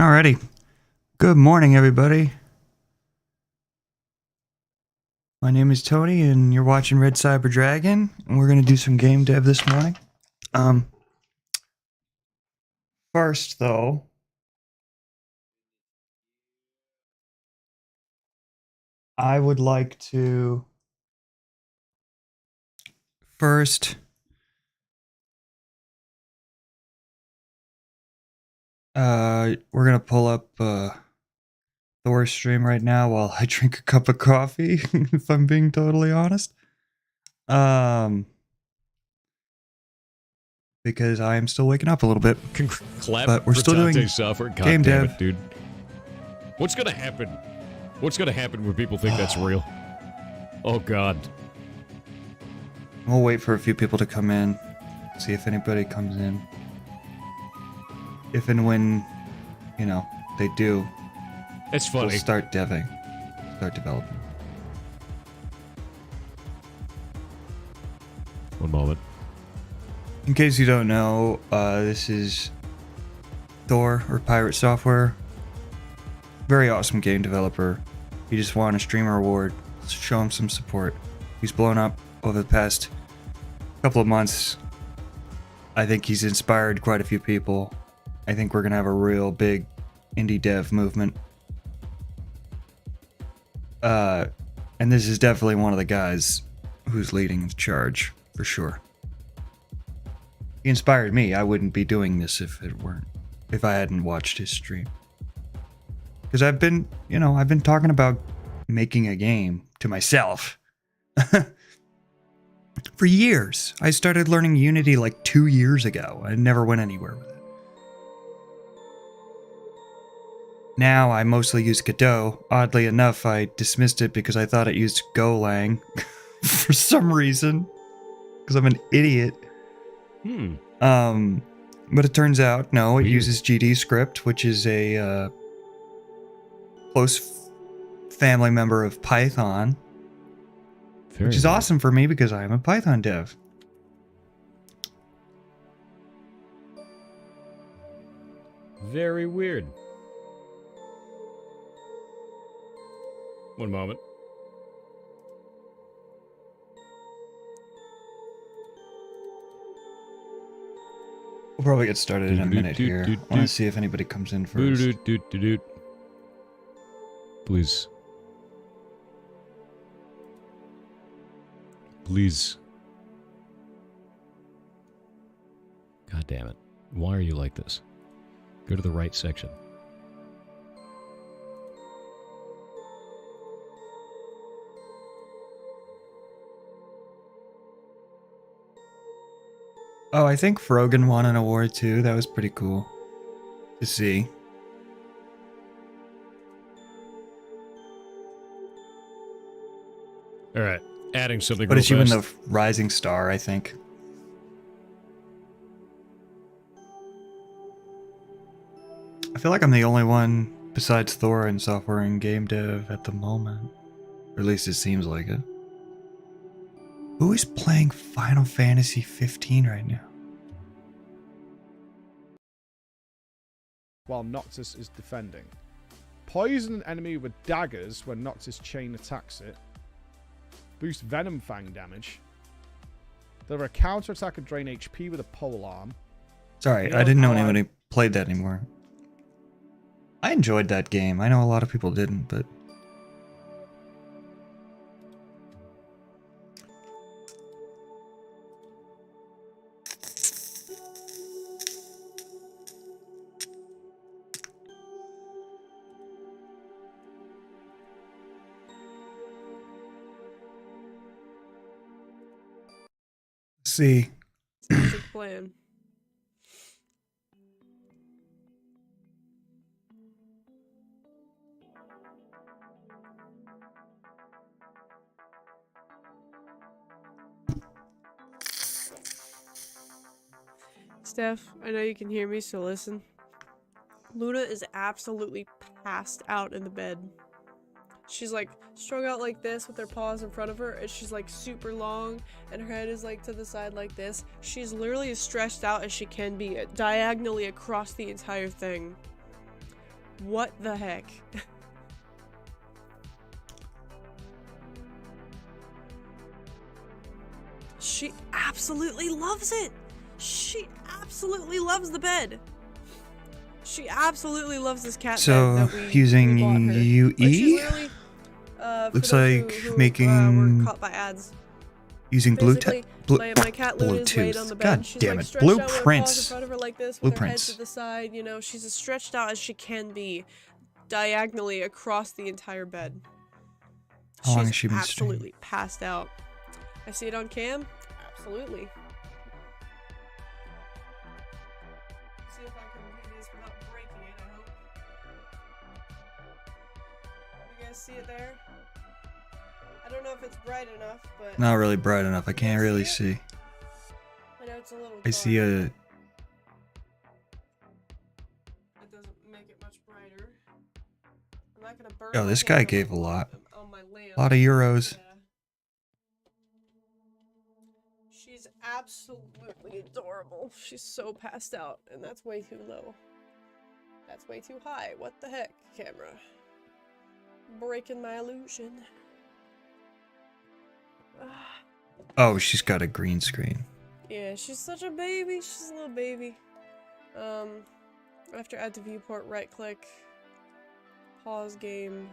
Alrighty. Good morning, everybody. My name is Tony, and you're watching Red Cyber Dragon, and we're gonna do some game dev this morning. First, though, I would like to we're gonna pull up Thor's stream right now while I drink a cup of coffee, if I'm being totally honest. Because I am still waking up a little bit. But we're still doing software. God game damn dev. it, dude. What's gonna happen? What's gonna happen when people think that's real? Oh God. We'll wait for a few people to come in, see if anybody comes in. If and when, you know, they do, It's funny. we'll start developing. One moment. In case you don't know, this is Thor, or Pirate Software. Very awesome game developer. He just won a streamer award. Let's show him some support. He's blown up over the past couple of months. I think he's inspired quite a few people. I think we're gonna have a real big indie dev movement. And this is definitely one of the guys who's leading the charge, for sure. He inspired me. I wouldn't be doing this if I hadn't watched his stream. Because I've been talking about making a game to myself for years. I started learning Unity like 2 years ago. I never went anywhere with it. Now I mostly use Godot. Oddly enough, I dismissed it because I thought it used Golang for some reason. Because I'm an idiot. But it turns out, no, it uses GDScript, which is a close family member of Python. Which is awesome for me because I am a Python dev. Very weird. One moment. We'll probably get started in a minute here. I want to see if anybody comes in first. Please. Please. God damn it. Why are you like this? Go to the right section. Oh, I think Frogan won an award too. That was pretty cool to see. All right, adding something. But real it's even fast. the rising star, I think. I feel like I'm the only one besides Thor in software and game dev at the moment. Or at least it seems like it. Who is playing Final Fantasy 15 right now? While Noctis is defending. Poison an enemy with daggers when Noctis chain attacks it. Boost Venom Fang damage. Deliver a counter-attack and drain HP with a pole arm. Sorry, I didn't know anybody played that anymore. I enjoyed that game. I know a lot of people didn't, but... see. Sounds like a plan. Steph, I know you can hear me, so listen. Luna is absolutely passed out in the bed. She's like strung out like this with her paws in front of her, and she's like super long, and her head is like to the side like this. She's literally as stretched out as she can be diagonally across the entire thing. What the heck? She absolutely loves it. She absolutely loves the bed. She absolutely loves this cat So, bed that we using bought her. UE? Like, she's literally, Looks for those like who, making- were caught by ads. Using Basically, Blue my cat Luna is laid on the bed. God She's damn like it. stretched out with her paws in Blueprints. front of her like this, with her head Blueprints. to the side. You know, she's as stretched out as she can be, diagonally across the entire bed. How long She's has she been streaming? absolutely passed out. I see it on cam. Absolutely. See if I can do this without breaking it. I hope. You guys see it there? I don't know if it's bright enough, but Not really bright enough. I can't see really it? see. I know it's a little. I see dark. a It doesn't make it much brighter. I'm not gonna burn. Oh, my this guy camera gave a lot. on my lamp. lot of euros. Yeah. She's absolutely adorable. She's so passed out, and that's way too low. That's way too high. What the heck, camera? Breaking my illusion. Oh, she's got a green screen. Yeah, she's such a baby. She's a little baby. After add to viewport, right click, pause game.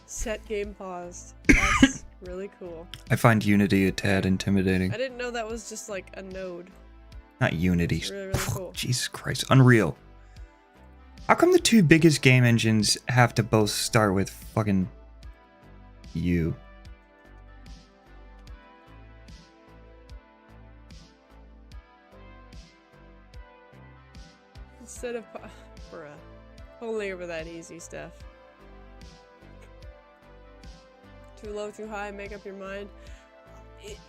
Set game paused. That's really cool. I find Unity a tad intimidating. I didn't know that was just like a node. Not Unity. It's really, really cool. Jesus Christ. Unreal. How come the two biggest game engines have to both start with fucking U? Instead of bruh. Only over that easy stuff. Too low, too high, make up your mind.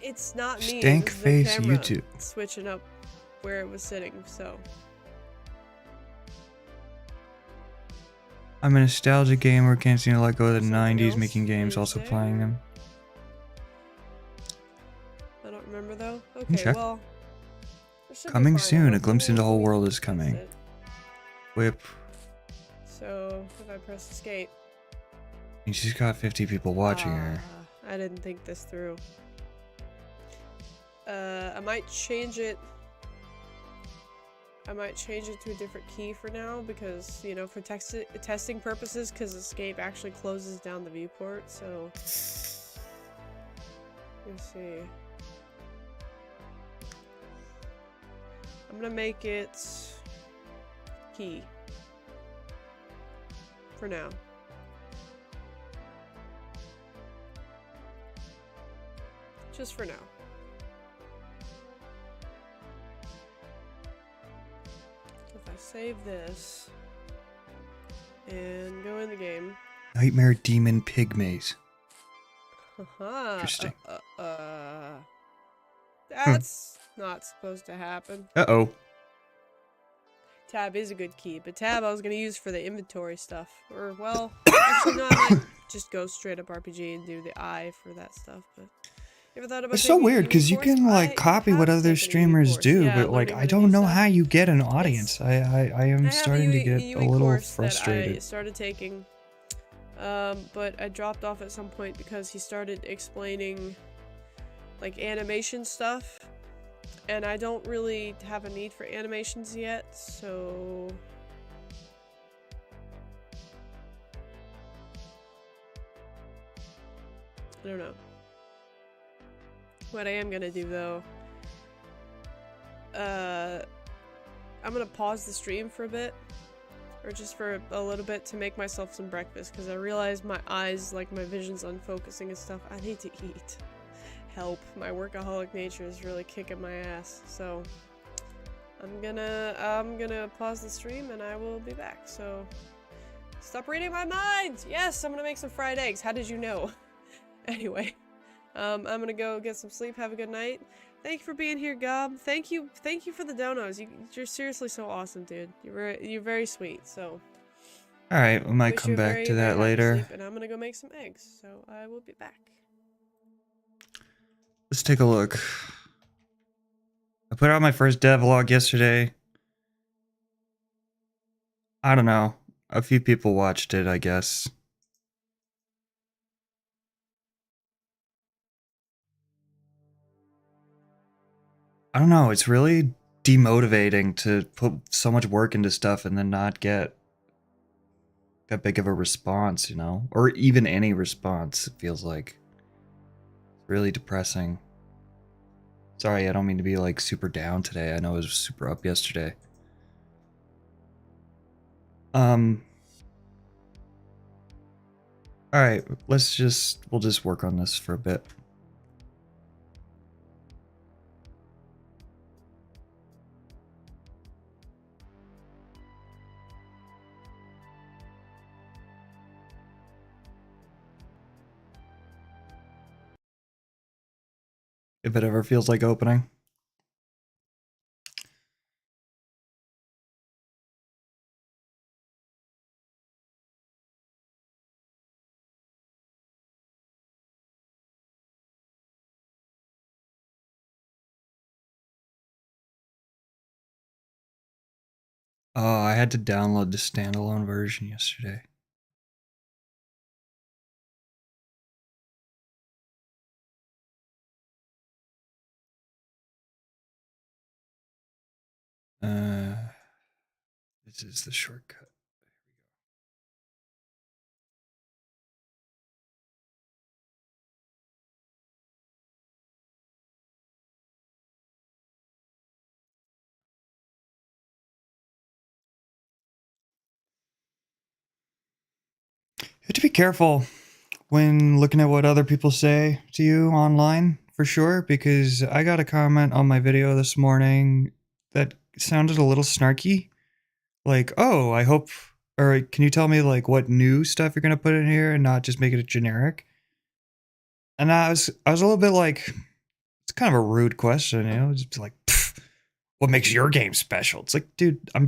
It's not me. Stank it was the face camera YouTube. switching up where it was sitting, so. I'm a nostalgia gamer, can't seem to let go of the Something 90s, else making games, is also there? playing them. I don't remember though. Okay, Check. well. it should be Coming fine. soon, I'll a glimpse do into the whole it. world is That's coming. it. Whip. So, if I press escape. And she's got 50 people watching her. I didn't think this through. I might change it. I might change it to a different key for now because, you know, for testing purposes, because escape actually closes down the viewport, so. Let's see. I'm gonna make it key. For now. Just for now. If I save this and go in the game. Nightmare Demon Pygmies. Haha. Interesting. That's not supposed to happen. Uh-oh. Tab is a good key, but tab I was gonna use for the inventory stuff. Or, well, actually no, I might just go straight up RPG and do the I for that stuff, but... You ever thought about It's so taking a weird because UE you course? can I like copy what have other taken a UE streamers course. do, Yeah, but like learning I how to don't use know stuff. how you get an audience. I am I have starting to a get UE a little course that I frustrated. started taking, but I dropped off at some point because he started explaining like animation stuff, and I don't really have a need for animations yet, so I don't know. What I am gonna do though, I'm gonna pause the stream for a bit, or just for a little bit to make myself some breakfast, because I realize my eyes, like my vision's unfocusing and stuff. I need to eat. Help. My workaholic nature is really kicking my ass, so I'm gonna pause the stream and I will be back. So stop reading my mind. Yes, I'm gonna make some fried eggs. How did you know? Anyway, I'm gonna go get some sleep. Have a good night. Thank you for being here, Gob. Thank you for the donos. You're seriously so awesome, dude. You're very sweet. So All right, we might wish come you a back very, to very that happy later. sleep, and I'm gonna go make some eggs. So I will be back. Let's take a look. I put out my first devlog yesterday. I don't know. A few people watched it, I guess. I don't know. It's really demotivating to put so much work into stuff and then not get that big of a response, you know? Or even any response, it feels like. It's really depressing. Sorry, I don't mean to be like super down today. I know I was super up yesterday. Alright, we'll just work on this for a bit. If it ever feels like opening. Oh, I had to download the standalone version yesterday. This is the shortcut. You have to be careful when looking at what other people say to you online, for sure, because I got a comment on my video this morning that sounded a little snarky. Like, oh, I hope, or can you tell me like what new stuff you're gonna put in here and not just make it a generic? And I was a little bit like, it's kind of a rude question, you know, just like, what makes your game special? It's like, dude, I'm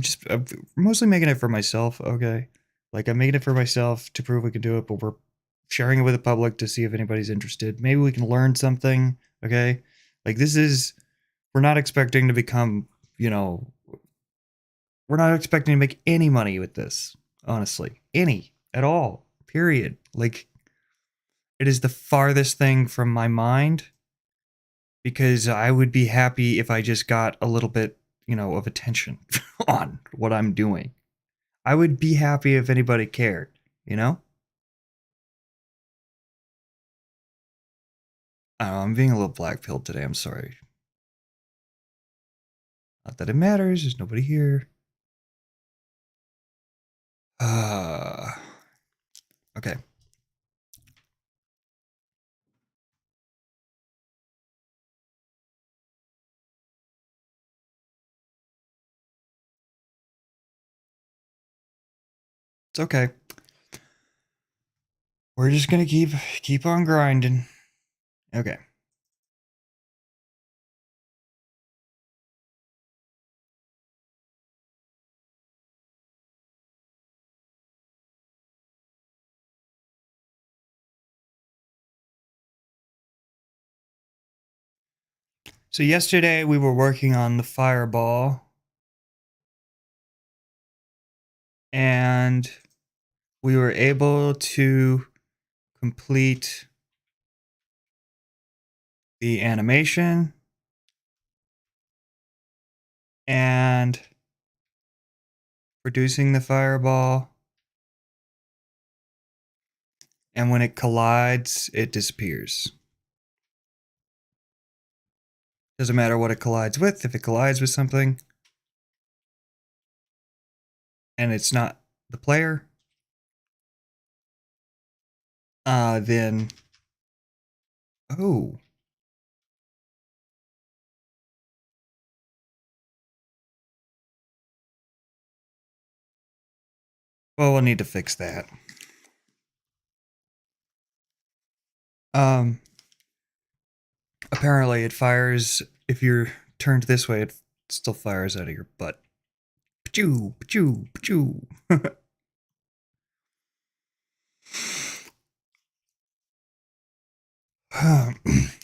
mostly making it for myself, okay? Like, I'm making it for myself to prove we can do it, but we're sharing it with the public to see if anybody's interested. Maybe we can learn something, okay? Like, we're not expecting to become, you know, we're not expecting to make any money with this, honestly. Any, at all, period. Like, it is the farthest thing from my mind because I would be happy if I just got a little bit, you know, of attention on what I'm doing. I would be happy if anybody cared, you know? I don't know, I'm being a little black-pilled today, I'm sorry. Not that it matters, there's nobody here. Okay. It's okay. We're just gonna keep on grinding. Okay. So yesterday we were working on the fireball. And we were able to complete the animation and producing the fireball. And when it collides, it disappears. Doesn't matter what it collides with. If it collides with something and it's not the player, then, oh. Well, we'll need to fix that. Apparently it fires, if you're turned this way, it still fires out of your butt. Pachoo, pachoo, pachoo.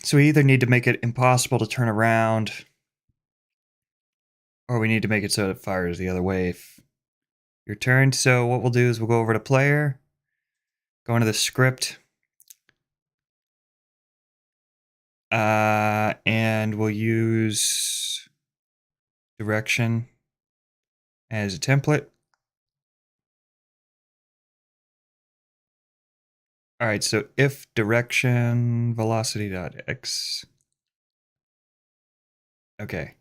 So we either need to make it impossible to turn around Or we need to make it so it fires the other way if your turn. So what we'll do is we'll go over to player, go into the script, and we'll use direction as a template. All right, so if direction velocity.x. Okay.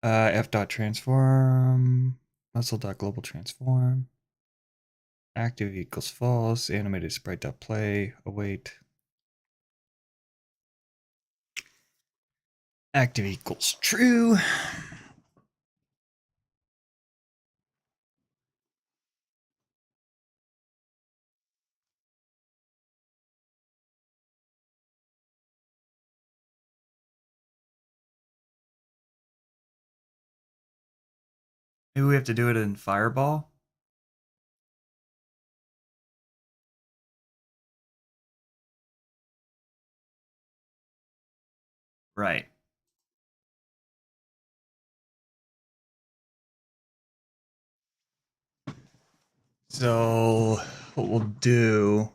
F.transform, muscle.global transform, active equals false, animated sprite.play, await. Active equals true. Maybe we have to do it in Fireball. Right. So what we'll do.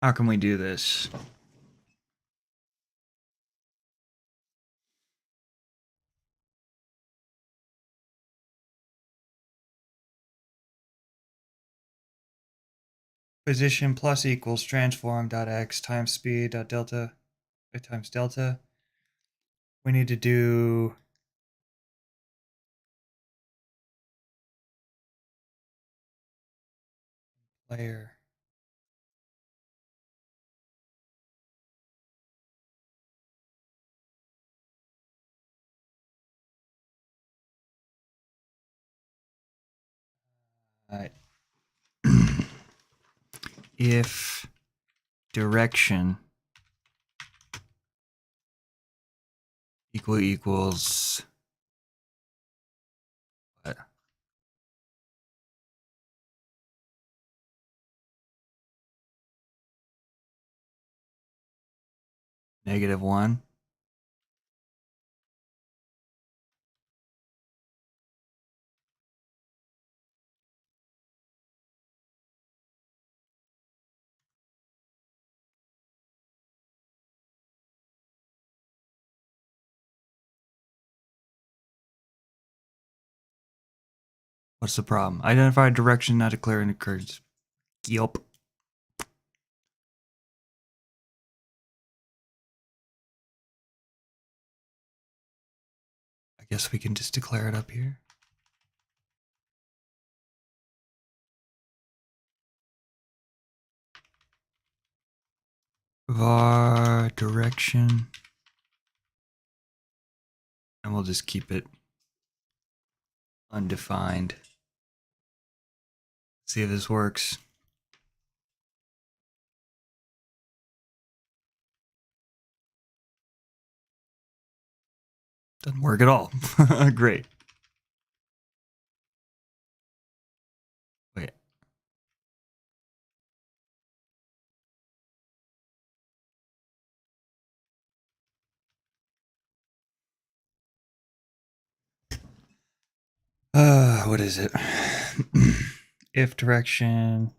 How can we do this? Position plus equals transform.x times speed.delta times delta. We need to do player. Alright. If direction equals what? -1. What's the problem? Identify direction not declaring occurs. Yup. I guess we can just declare it up here. Var direction. And we'll just keep it undefined. See if this works. Doesn't work at all. Great. Wait. What is it? If direction.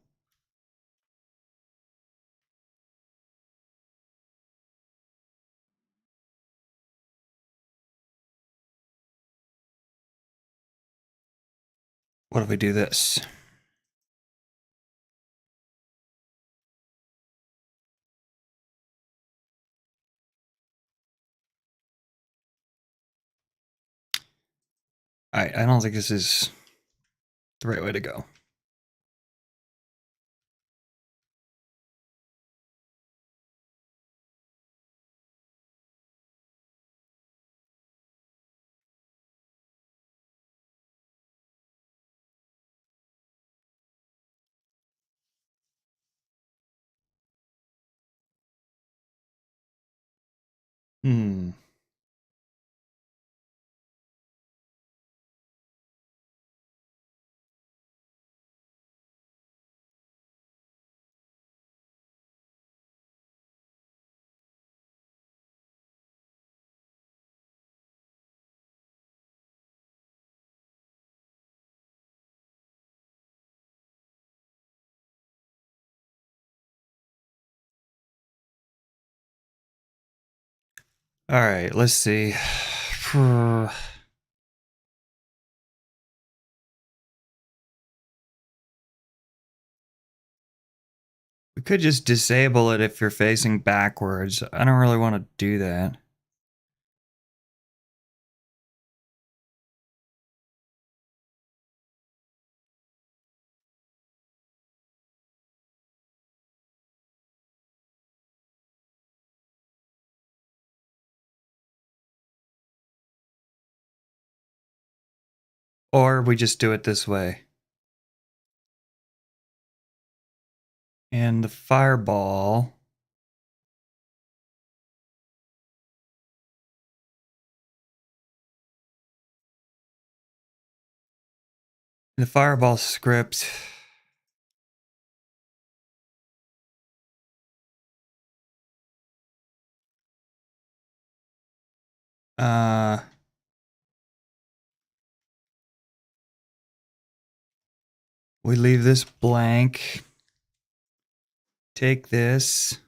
What if we do this? I don't think this is the right way to go. Hmm. All right, let's see. We could just disable it if you're facing backwards. I don't really want to do that. Or we just do it this way. And the fireball. The fireball script. Uh, we leave this blank. Take this.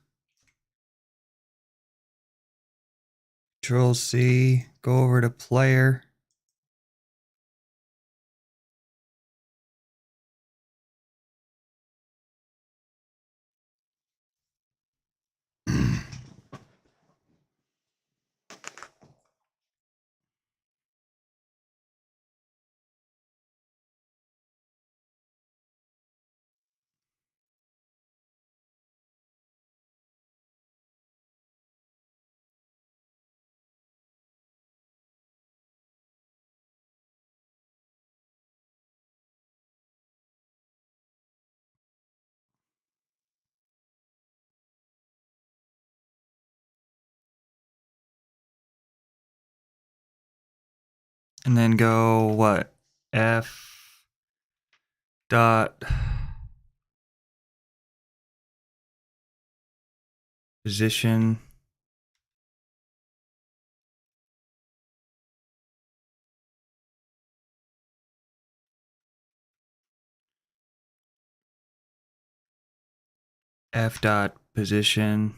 Control C. Go over to player. And then go what? F dot position. F dot position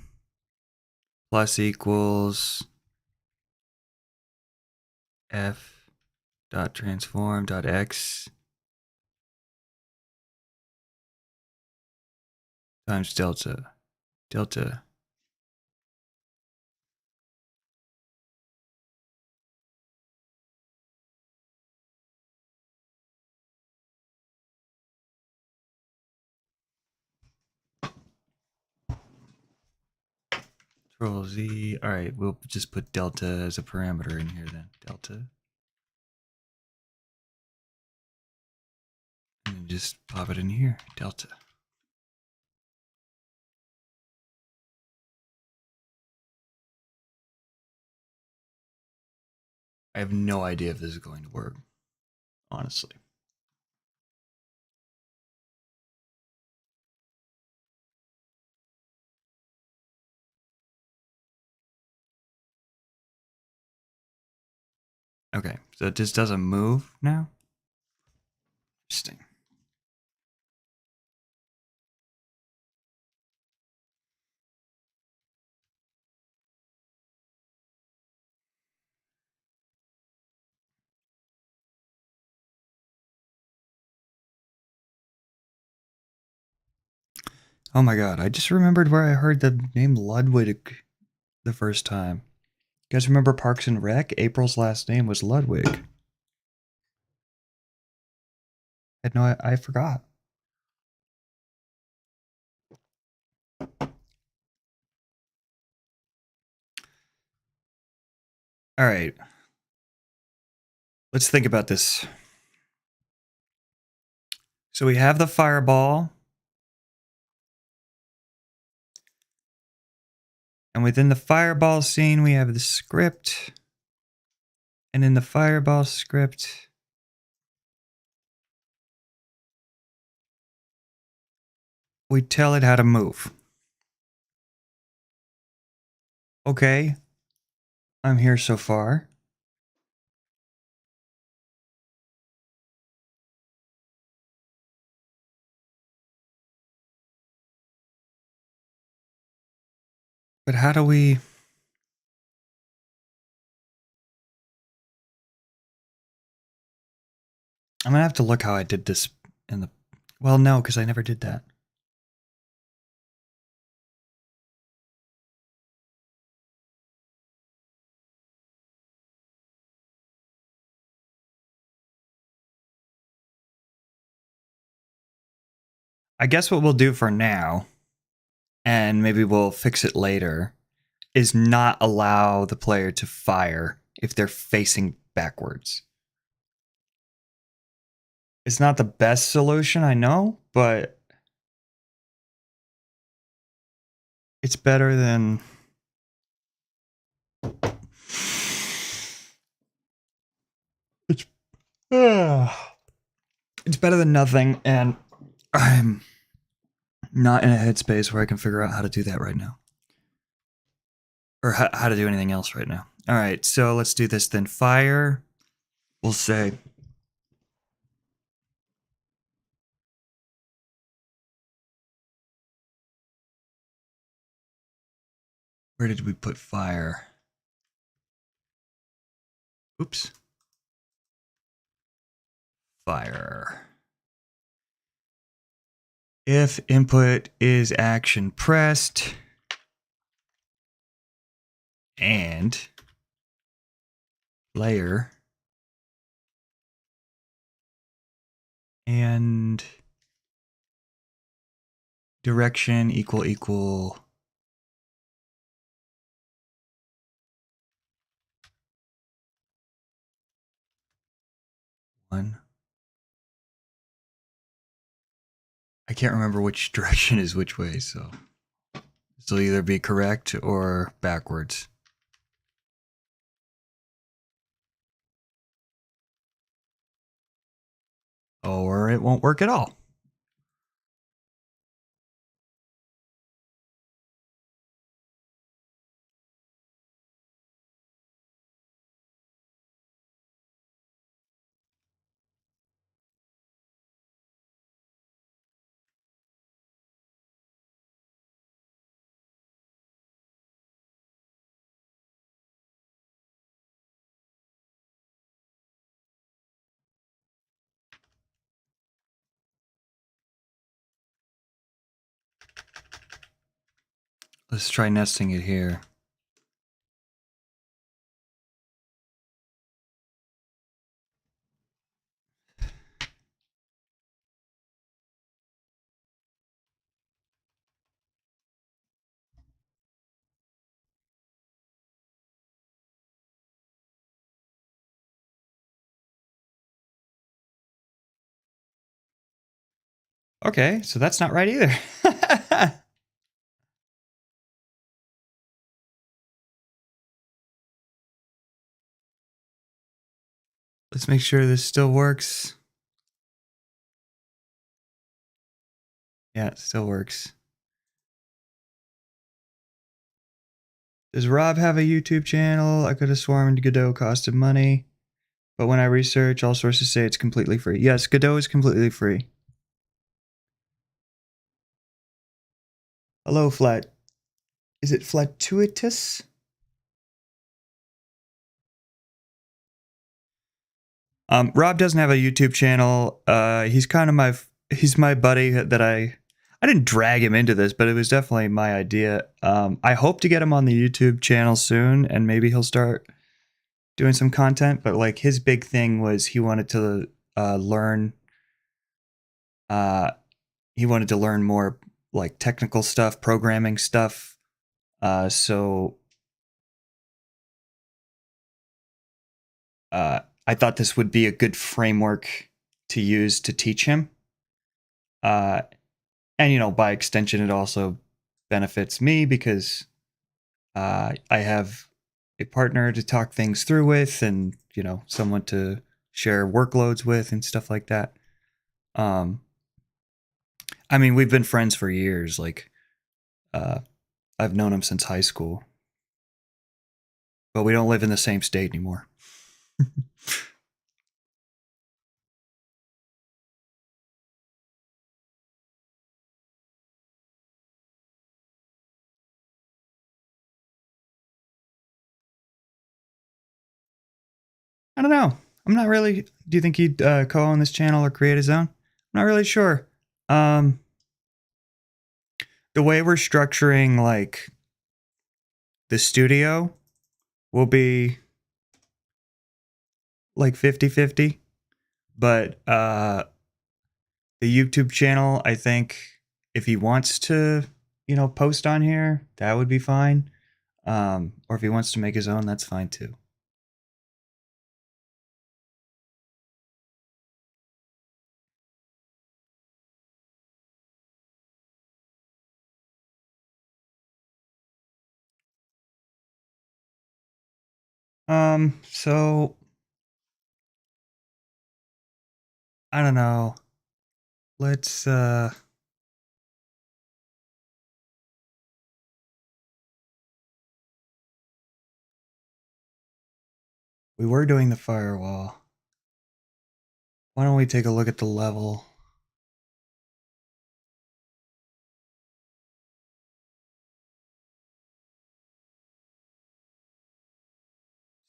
plus equals F dot transform dot X times delta. Delta. Control Z. All right, we'll just put delta as a parameter in here then. Delta. And then just pop it in here. Delta. I have no idea if this is going to work, honestly. Okay, so it just doesn't move now? Interesting. Oh my god, I just remembered where I heard the name Ludwig the first time. You guys remember Parks and Rec? April's last name was Ludwig. I forgot. All right. Let's think about this. So we have the fireball. And within the fireball scene, we have the script. And in the fireball script, we tell it how to move. Okay, I'm here so far. But how do we... I'm gonna have to look how I did this in the... Well, no, because I never did that. I guess what we'll do for now, and maybe we'll fix it later, is not allow the player to fire if they're facing backwards. It's not the best solution, I know, but it's better than... It's better than nothing, and I'm not in a headspace where I can figure out how to do that right now. Or how to do anything else right now. All right, so let's do this then. Fire, we'll say... Where did we put fire? Oops. Fire. If input is action pressed and layer and direction equal 1. I can't remember which direction is which way, so this will either be correct or backwards. Or it won't work at all. Let's try nesting it here. Okay, so that's not right either. Let's make sure this still works. Yeah, it still works. Does Rob have a YouTube channel? I could have sworn Godot costed money. But when I research, all sources say it's completely free. Yes, Godot is completely free. Hello, Flat. Is it Flatuitous? Rob doesn't have a YouTube channel. He's kind of he's my buddy that I didn't drag him into this, but it was definitely my idea. I hope to get him on the YouTube channel soon, and maybe he'll start doing some content. But like his big thing was he wanted to learn. He wanted to learn more like technical stuff, programming stuff. So I thought this would be a good framework to use to teach him. And, you know, by extension, it also benefits me because I have a partner to talk things through with, and someone to share workloads with and stuff like that. I mean, we've been friends for years. Like, I've known him since high school, but we don't live in the same state anymore. I don't know. I'm not really. Do you think he'd co-own this channel or create his own? I'm not really sure. The way we're structuring like the studio will be like 50-50, but the YouTube channel, I think if he wants to, post on here, that would be fine. Or if he wants to make his own, that's fine too. So I don't know. Let's we were doing the firewall. Why don't we take a look at the level?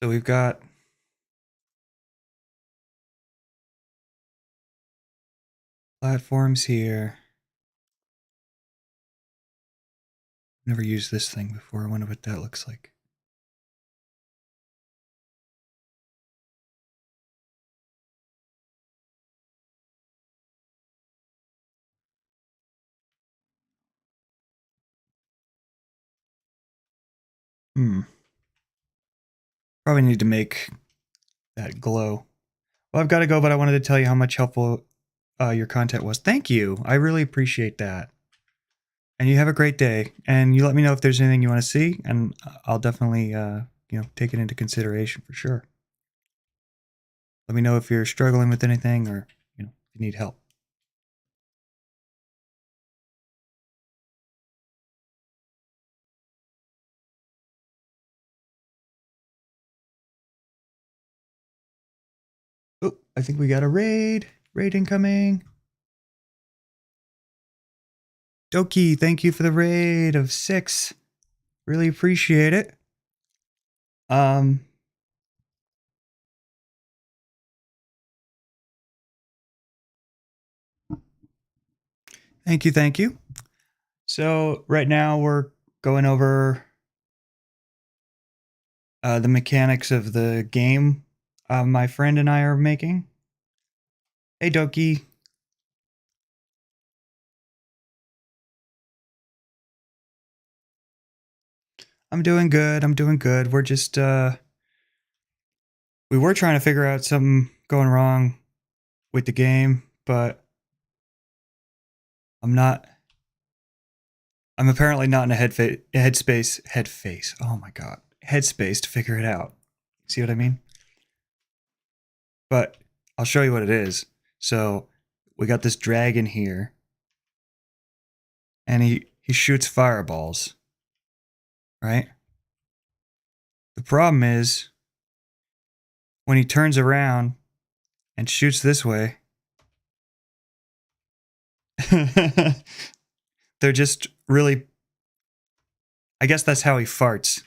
So we've got platforms here. Never used this thing before. I wonder what that looks like. Probably need to make that glow. Well, I've got to go, but I wanted to tell you how much helpful your content was. Thank you. I really appreciate that. And you have a great day. And you let me know if there's anything you want to see, and I'll definitely, take it into consideration for sure. Let me know if you're struggling with anything or, if you need help. Oh, I think we got a raid. Raid incoming. Doki, thank you for the raid of 6. Really appreciate it. Thank you. So right now we're going over the mechanics of the game my friend and I are making. Hey, Doki. I'm doing good. We're just, we were trying to figure out something going wrong with the game, but I'm apparently not in a headspace. Oh my God. Headspace to figure it out. See what I mean? But I'll show you what it is. So we got this dragon here, and he shoots fireballs, right? The problem is when he turns around and shoots this way, they're just really, I guess that's how he farts.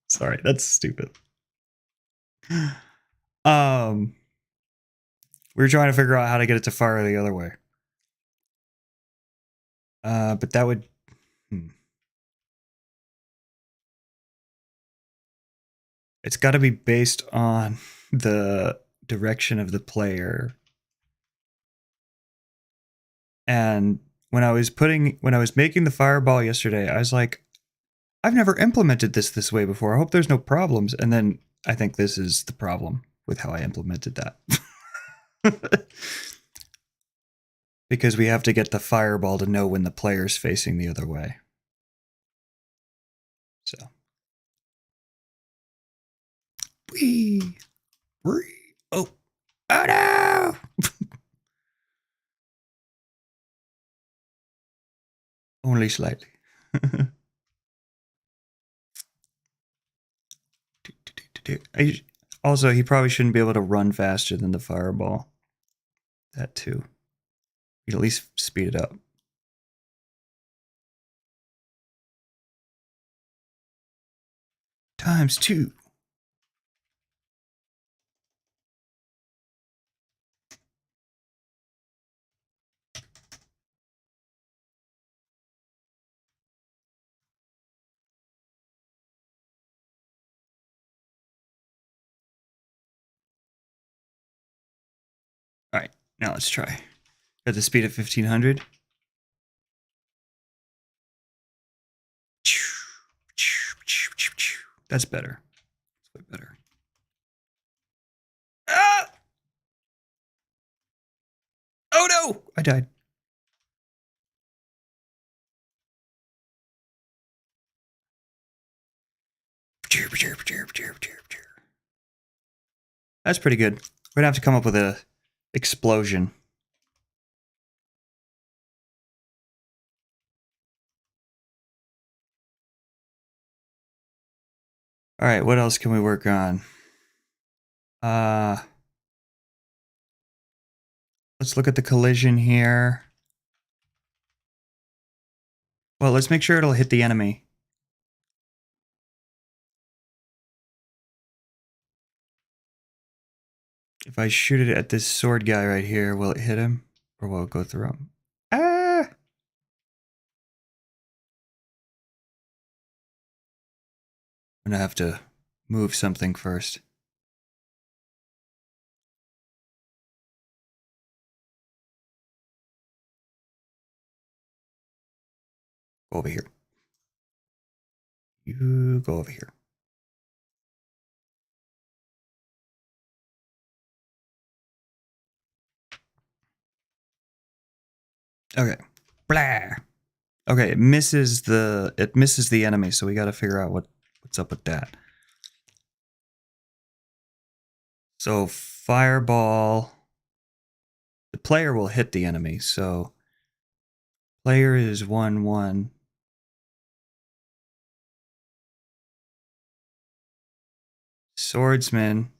Sorry, that's stupid. We were trying to figure out how to get it to fire the other way. But that would... It's got to be based on the direction of the player. And when I was making the fireball yesterday, I was like, I've never implemented this way before. I hope there's no problems. And then I think this is the problem with how I implemented that. Because we have to get the fireball to know when the player's facing the other way. Wee! Wee! Oh! Oh no! Only slightly. Also, he probably shouldn't be able to run faster than the fireball. That too. You'd at least speed it up. ×2. All right, now let's try. Got the speed of 1500. That's better. That's way better. Ah! Oh no! I died. That's pretty good. We're gonna have to come up with a explosion. All right, what else can we work on? Let's look at the collision here. Well, let's make sure it'll hit the enemy. If I shoot it at this sword guy right here, will it hit him? Or will it go through him? Ah! I'm gonna have to move something first. Go over here. You go over here. Okay. Blah. Okay, it misses the enemy, so we got to figure out what's up with that. So fireball, the player will hit the enemy. So player is 1-1. Swordsman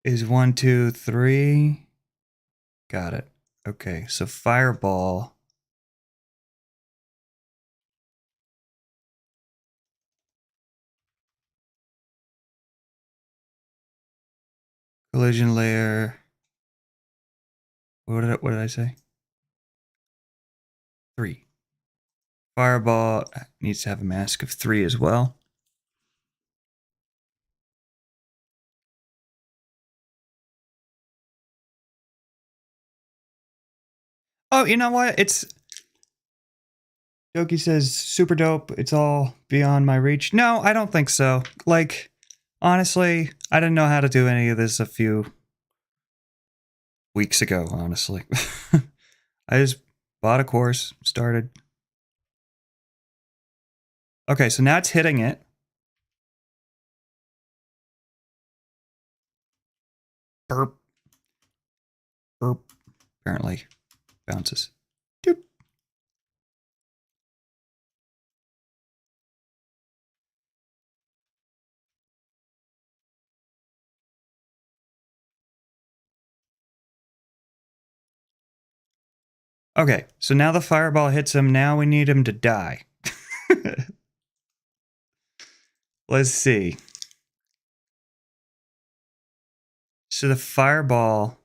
is 1-2-3. Got it. Okay, so fireball. Collision layer. What did I say? 3. Fireball needs to have a mask of 3 as well. Oh, you know what? Doki says super dope. It's all beyond my reach. No, I don't think so. Like, honestly, I didn't know how to do any of this a few weeks ago, honestly. I just bought a course, started. Okay, so now it's hitting it. Burp. Burp. Apparently bounces. Doop. Okay, so now the fireball hits him. Now we need him to die. Let's see. So the fireball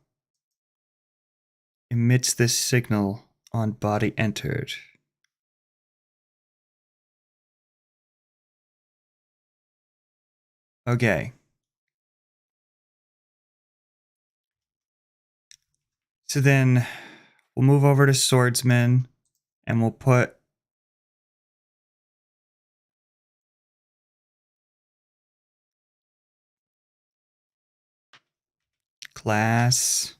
emits this signal on body entered. Okay. So then we'll move over to swordsman and we'll put class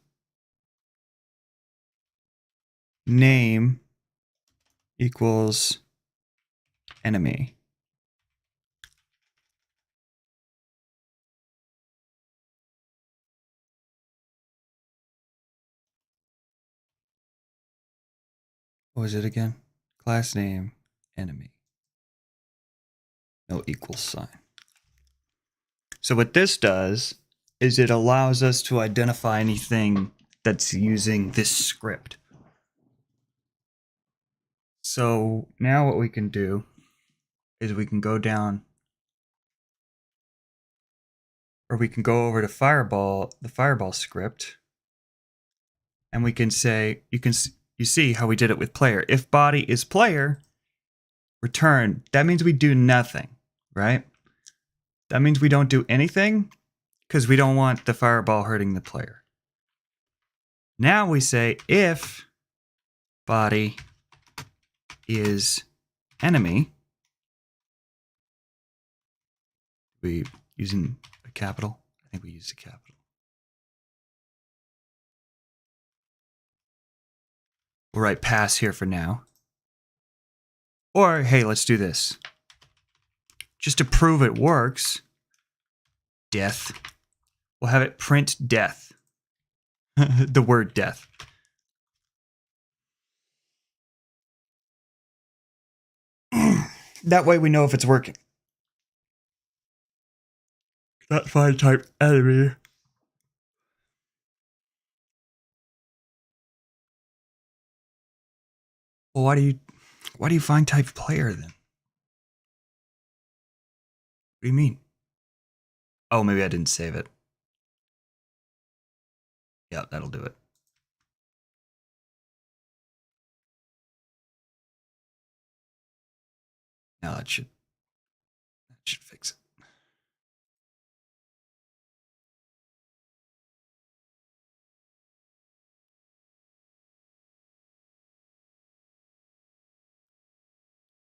name equals enemy. What was it again? Class name, enemy. No equal sign. So what this does is it allows us to identify anything that's using this script. So now what we can do is we can go down, or we can go over to Fireball, the Fireball script, and we can say, you see how we did it with player. If body is player, return. That means we do nothing, right? That means we don't do anything because we don't want the fireball hurting the player. Now we say if body is enemy, we using a capital? I think we used a capital. We'll write pass here for now. Or, hey, let's do this. Just to prove it works, death. We'll have it print death. The word death. That way we know if it's working. Not find type enemy. Well, why do you find type player then? What do you mean? Oh, maybe I didn't save it. Yeah, that'll do it. Now that should fix it.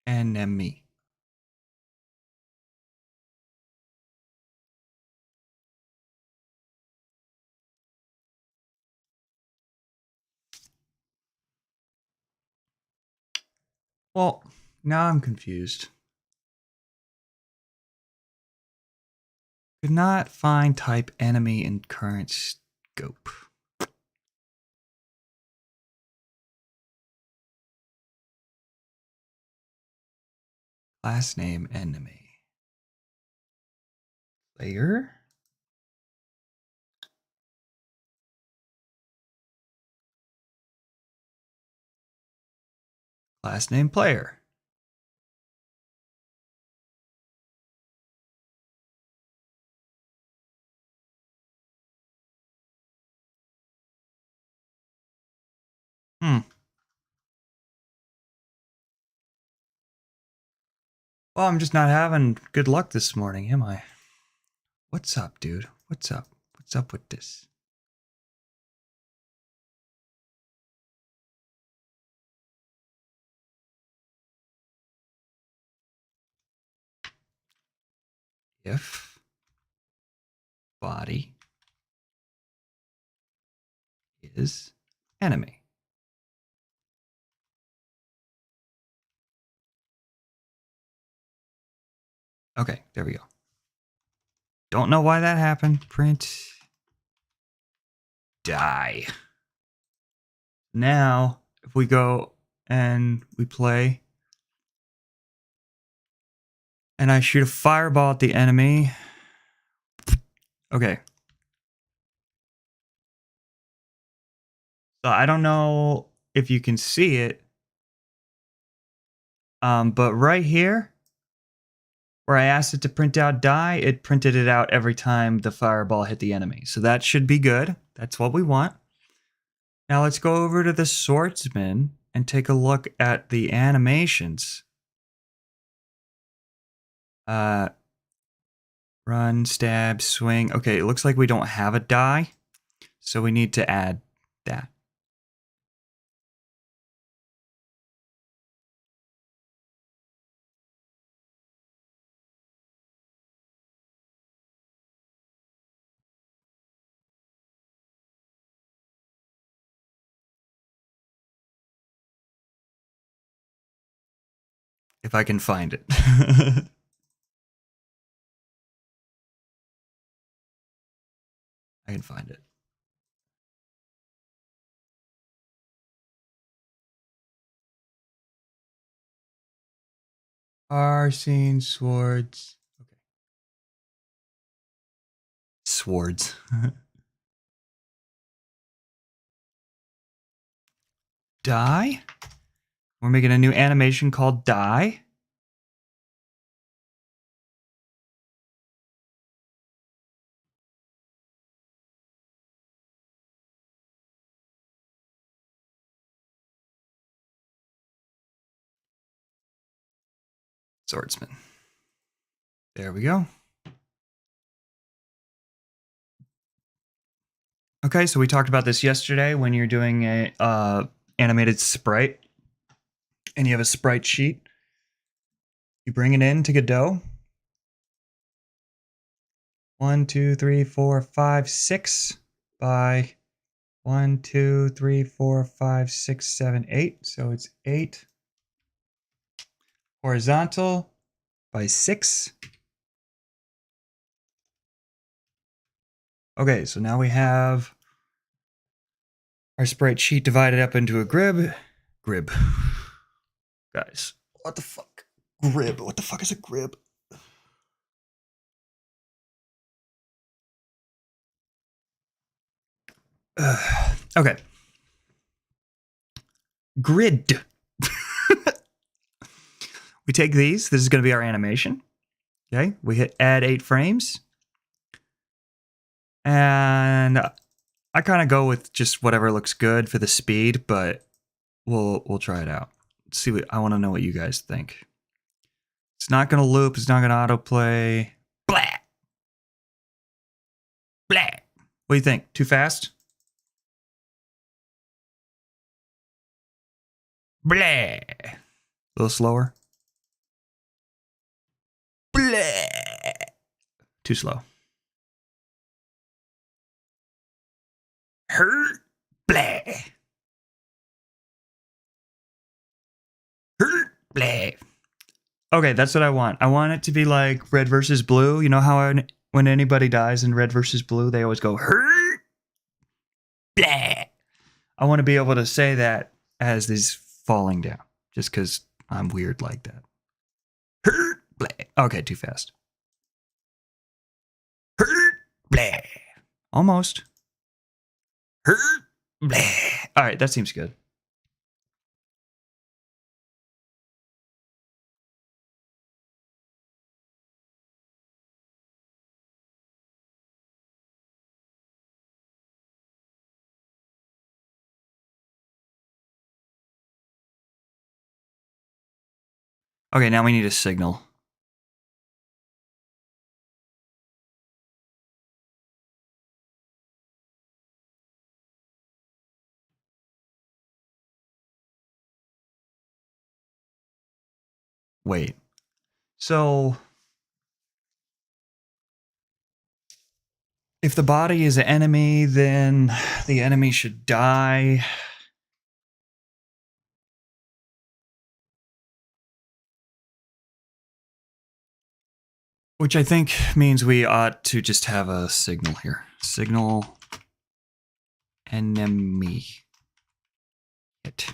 Enemy. Well, now I'm confused. Could not find type enemy in current scope. Class name enemy. Player? Class name player. Well, I'm just not having good luck this morning, am I? What's up, dude? What's up? What's up with this? If body is enemy. Okay, there we go. Don't know why that happened. Print die. Now, if we go and we play, and I shoot a fireball at the enemy. Okay. So I don't know if you can see it, but right here, where I asked it to print out die, it printed it out every time the fireball hit the enemy. So that should be good. That's what we want. Now let's go over to the swordsman and take a look at the animations. Run, stab, swing. Okay, it looks like we don't have a die, so we need to add that. If I can find it. I can find it. Arsene Swords. Okay. Swords. Die? We're making a new animation called Die. Swordsman. There we go. Okay, so we talked about this yesterday when you're doing a animated sprite and you have a sprite sheet. You bring it in to Godot. 1, 2, 3, 4, 5, 6 by 1, 2, 3, 4, 5, 6, 7, 8. So it's 8 horizontal by 6. Okay, so now we have our sprite sheet divided up into a grid. Grib. Guys, what the fuck? Grib. What the fuck is a grib? Okay. Grid. We take these. This is going to be our animation. Okay. We hit add 8 frames. And I kind of go with just whatever looks good for the speed, but we'll try it out. Let's see what I want to know what you guys think. It's not going to loop. It's not going to autoplay. Blah. Blah. What do you think? Too fast? Blah. A little slower. Blah. Too slow. Hurt. Blah. Hurt. Blah. Okay, that's what I want. I want it to be like Red versus Blue. You know how when anybody dies in Red versus Blue, they always go hurt. Blah. I want to be able to say that as this falling down, just because I'm weird like that. Hurt. Blah. Okay, too fast. Hurt. Blah. Almost. Hurt. Blah. All right, that seems good. Okay, now we need a signal. Wait. So if the body is an enemy, then the enemy should die. Which I think means we ought to just have a signal here. Signal enemy hit.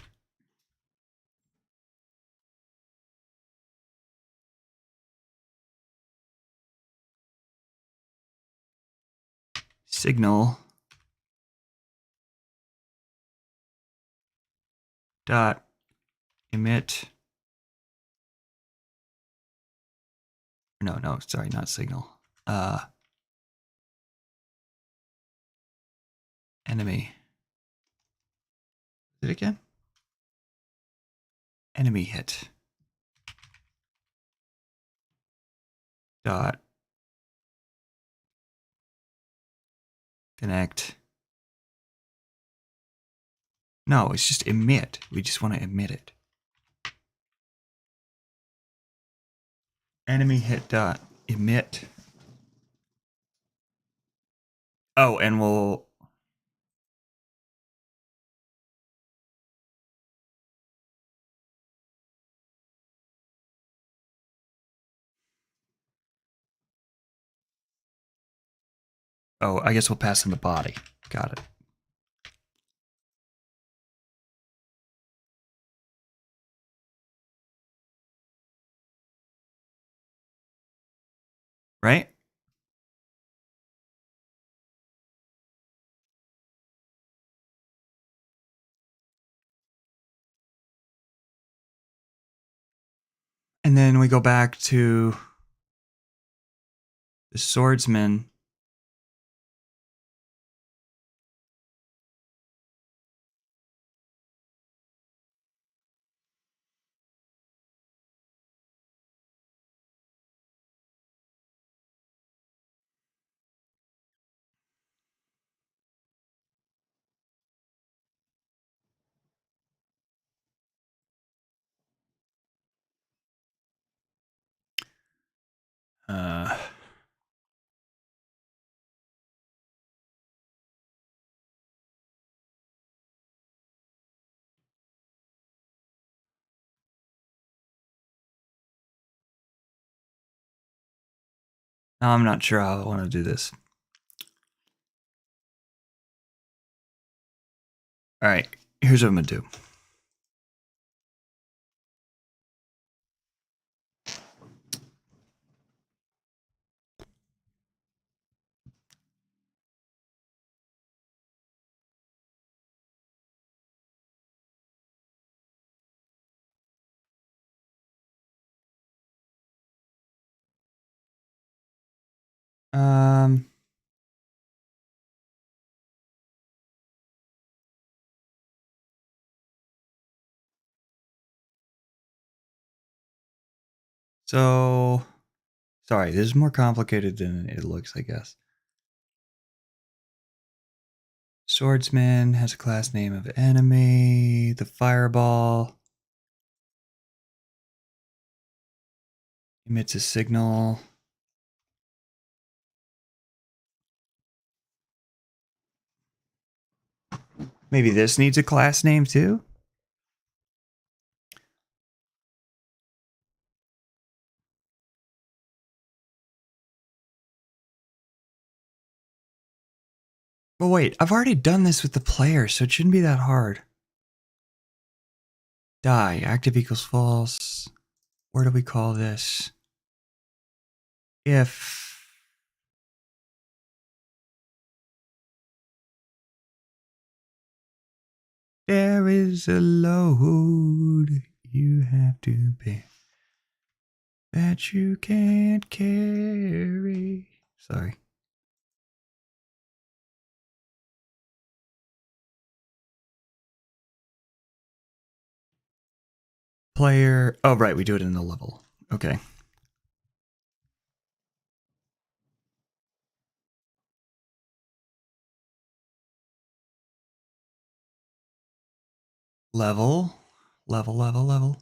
Signal dot emit. No, sorry, not signal. Enemy. Did it again? Enemy hit. Dot connect. No, it's just emit. We just want to emit it. Enemy hit dot emit. Oh, and we'll. Oh, I guess we'll pass in the body. Got it. right? And then we go back to the swordsman. Uh, I'm not sure how I want to do this. All right, here's what I'm gonna do. Um, so sorry, this is more complicated than it looks, I guess. Swordsman has a class name of enemy. The fireball emits a signal. Maybe this needs a class name too? But wait, I've already done this with the player, so it shouldn't be that hard. Die. Active equals false. Where do we call this? If there is a load you have to pay that you can't carry. Sorry. Player. Oh, right. We do it in the level. Okay. Level. Level.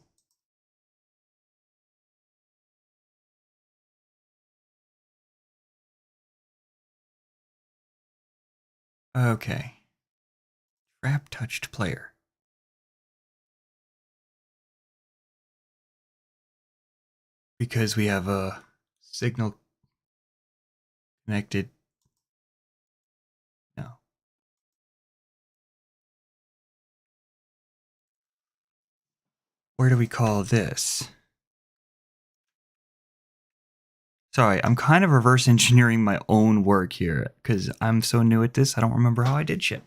Okay. Trap touched player. Because we have a signal connected. No. Where do we call this? Sorry, I'm kind of reverse engineering my own work here because I'm so new at this, I don't remember how I did shit.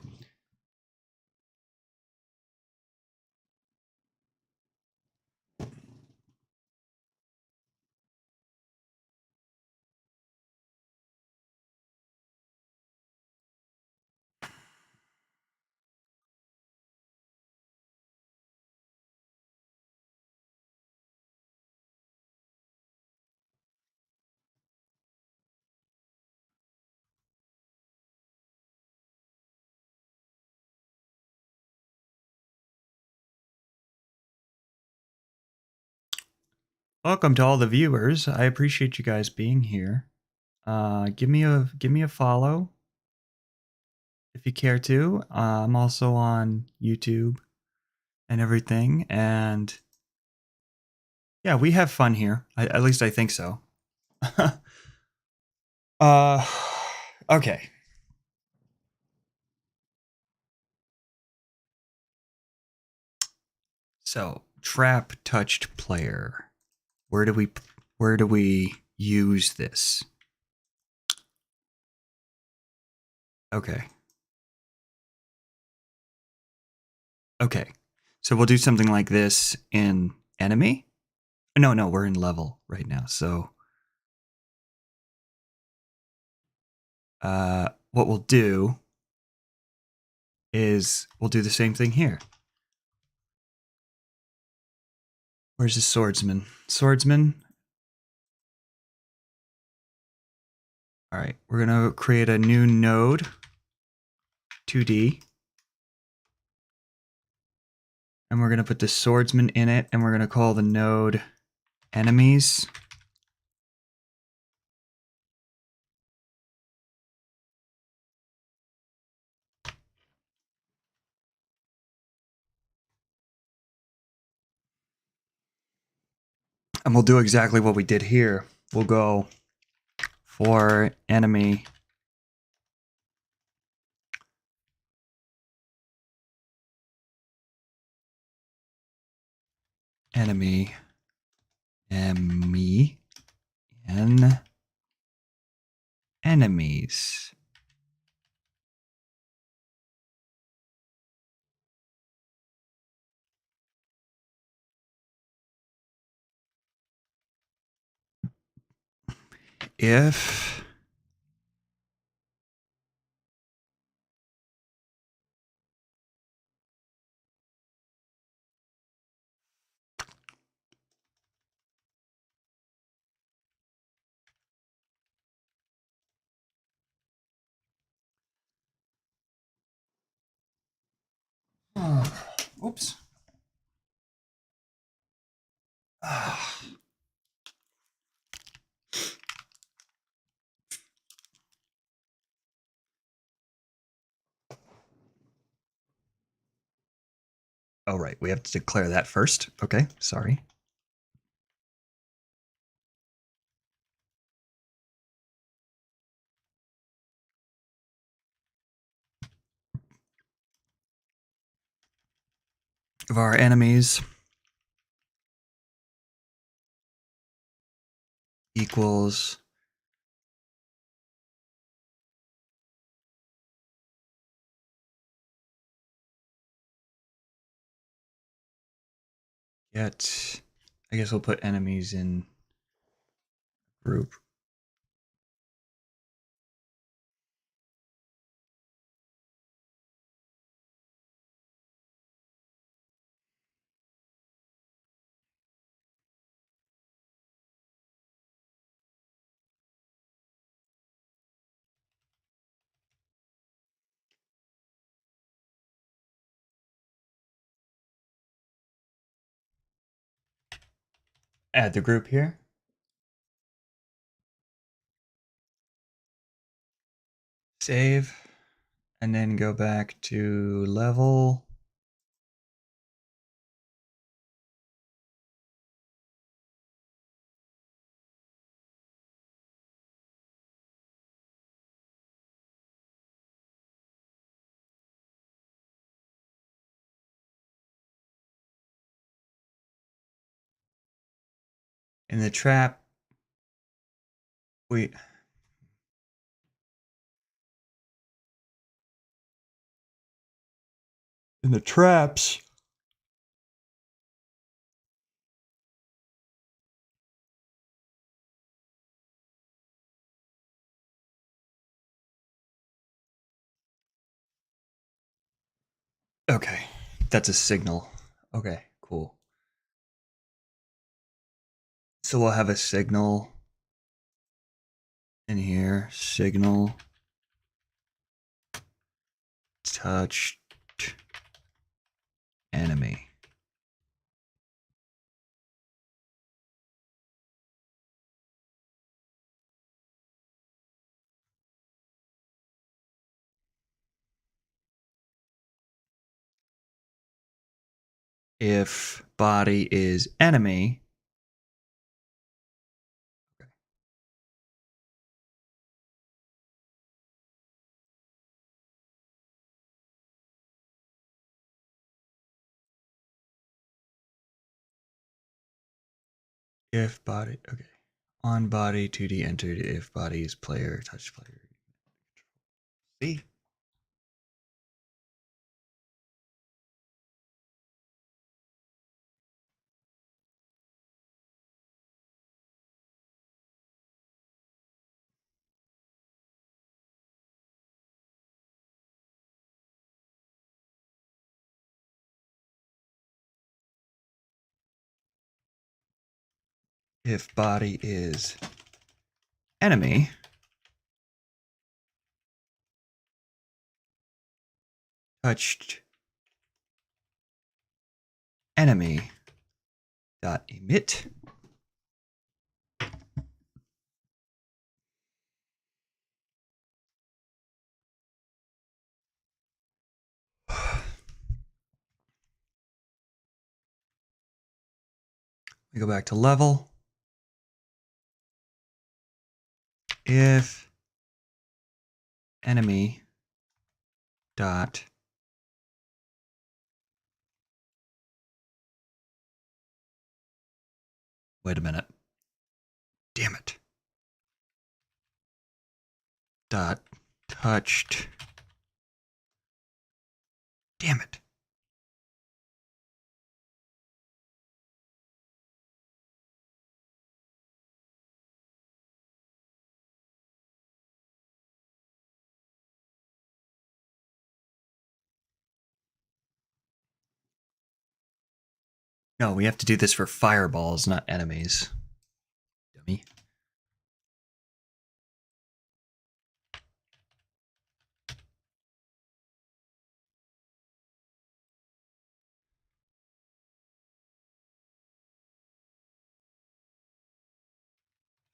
Welcome to all the viewers. I appreciate you guys being here. Give me a follow if you care to. I'm also on YouTube and everything, and yeah, we have fun here. At least I think so. uh, okay. So trap touched player. Where do we use this? Okay. Okay. So we'll do something like this in enemy. No, we're in level right now. So what we'll do is we'll do the same thing here. Where's the swordsman? Swordsman. All right, we're going to create a new node, 2D. And we're going to put the swordsman in it, and we're going to call the node enemies. And we'll do exactly what we did here. We'll go for enemy enemy enemy and enemies. If oops. Oh, right. We have to declare that first. Okay, sorry. Of our enemies equals get, I guess we'll put enemies in group. Add the group here. Save. And then go back to level. In the trap, in the traps, okay, that's a signal. Okay, cool. So we'll have a signal in here. Signal touched enemy. If body is enemy, if body, okay. On body 2D entered if body is player, touch player. See? if body is enemy, touched enemy dot emit we go back to level. If enemy dot wait a minute. Damn it. Dot touched. Damn it. No, we have to do this for fireballs, not enemies. Dummy.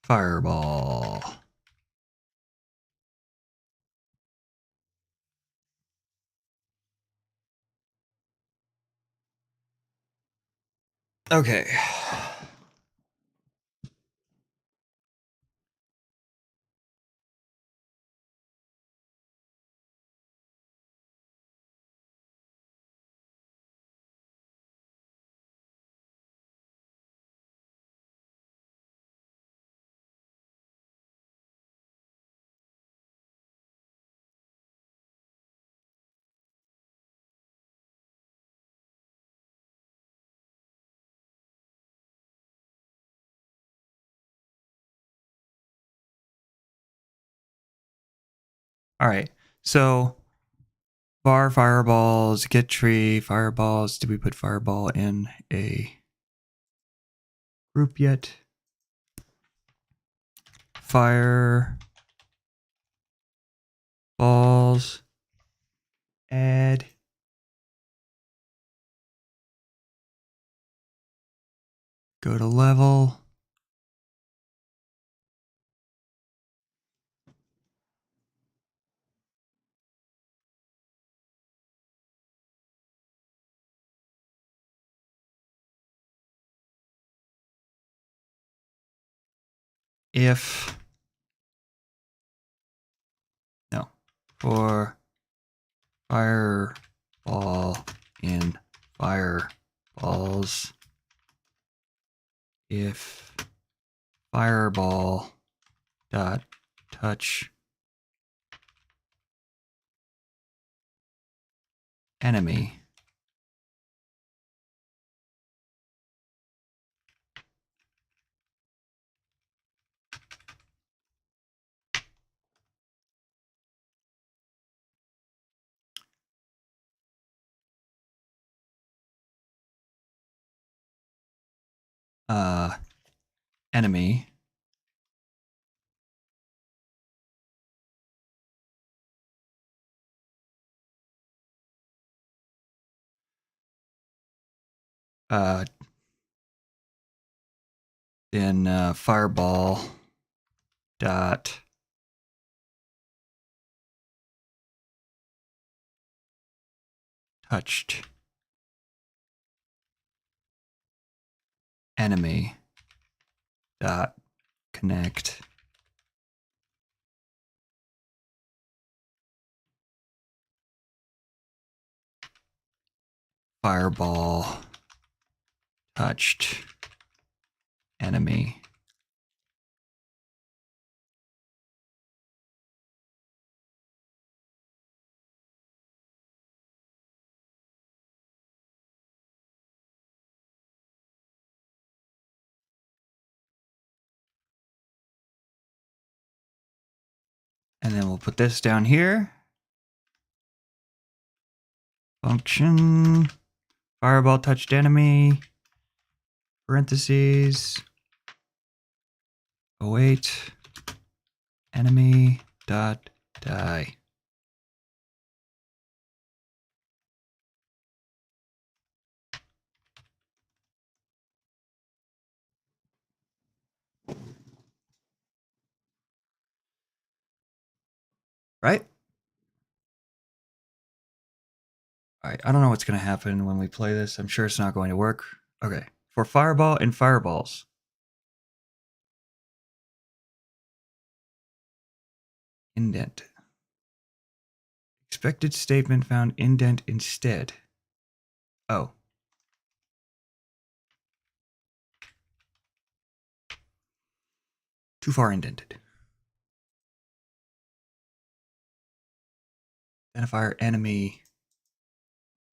Fireball. Okay. All right. So bar fireballs, get tree, fireballs. Did we put fireball in a group yet? Fire balls. Add. Go to level. If no, for fireball in fireballs, if fireball dot touch enemy enemy then fireball dot touched enemy dot connect fireball touched enemy and then we'll put this down here. Function fireball touched enemy parentheses await enemy dot die. Right? Alright, I don't know what's going to happen when we play this. I'm sure it's not going to work. Okay, for fireball and fireballs. Indent. Expected statement found indent instead. Oh. Too far indented. Identifier enemy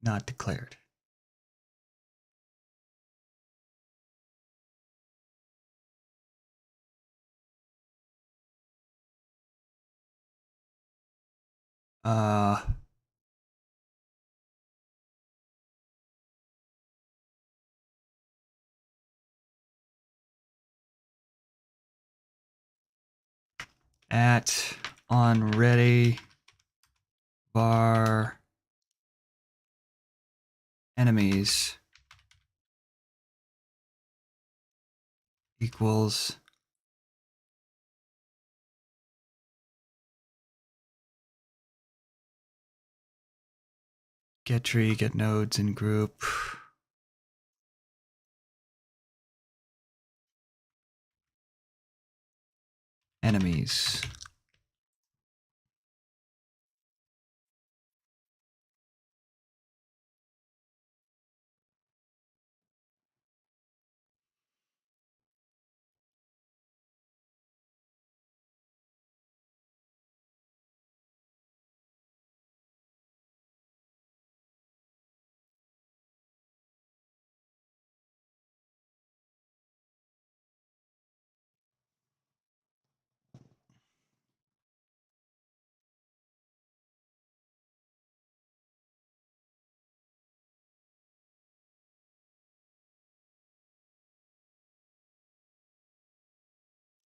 not declared. At on ready var enemies equals get tree, get nodes in group. Enemies.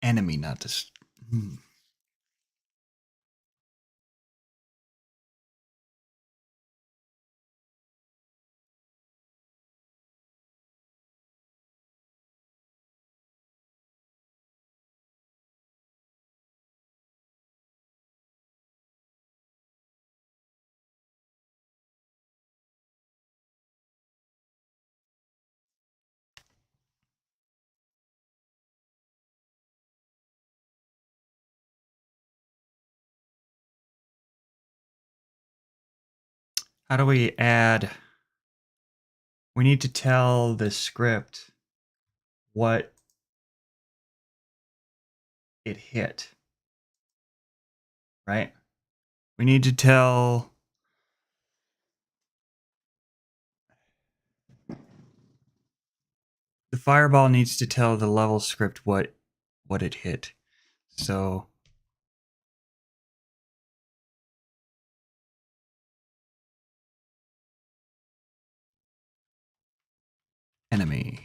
Enemy, not this. How do we add? We need to tell the script what it hit. Right? We need to tell the fireball needs to tell the level script what it hit. So enemy.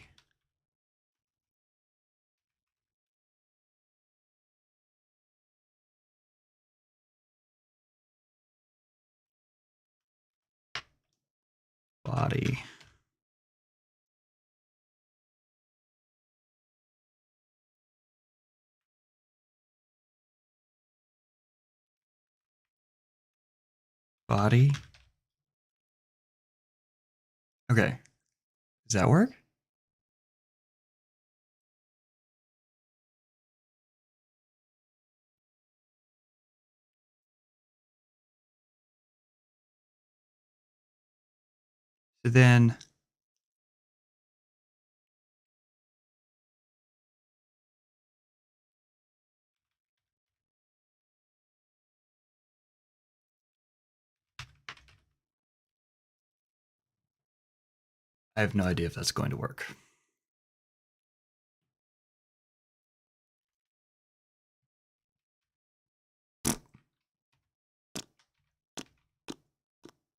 Body. Body. Okay. Does that work? So then I have no idea if that's going to work.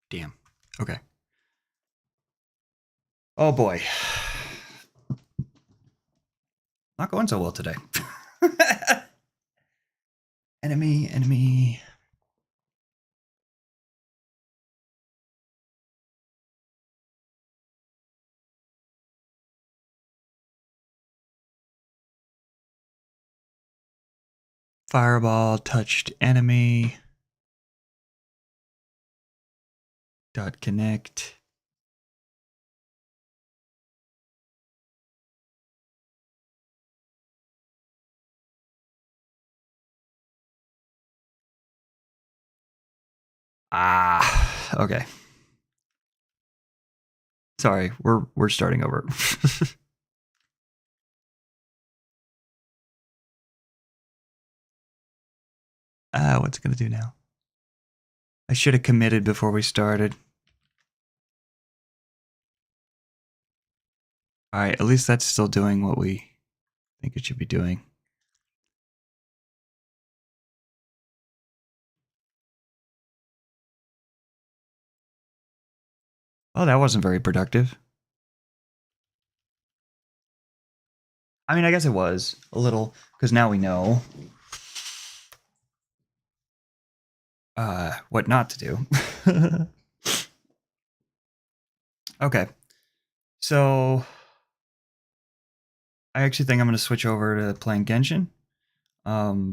Damn. Okay. Oh boy. Not going so well today. Enemy, enemy. Fireball touched enemy. Dot connect. Ah, okay. Sorry, we're starting over. What's it gonna do now? I should have committed before we started. Alright, at least that's still doing what we think it should be doing. Oh, that wasn't very productive. I mean, I guess it was a little, because now we know what not to do. Okay. So I actually think I'm going to switch over to playing Genshin.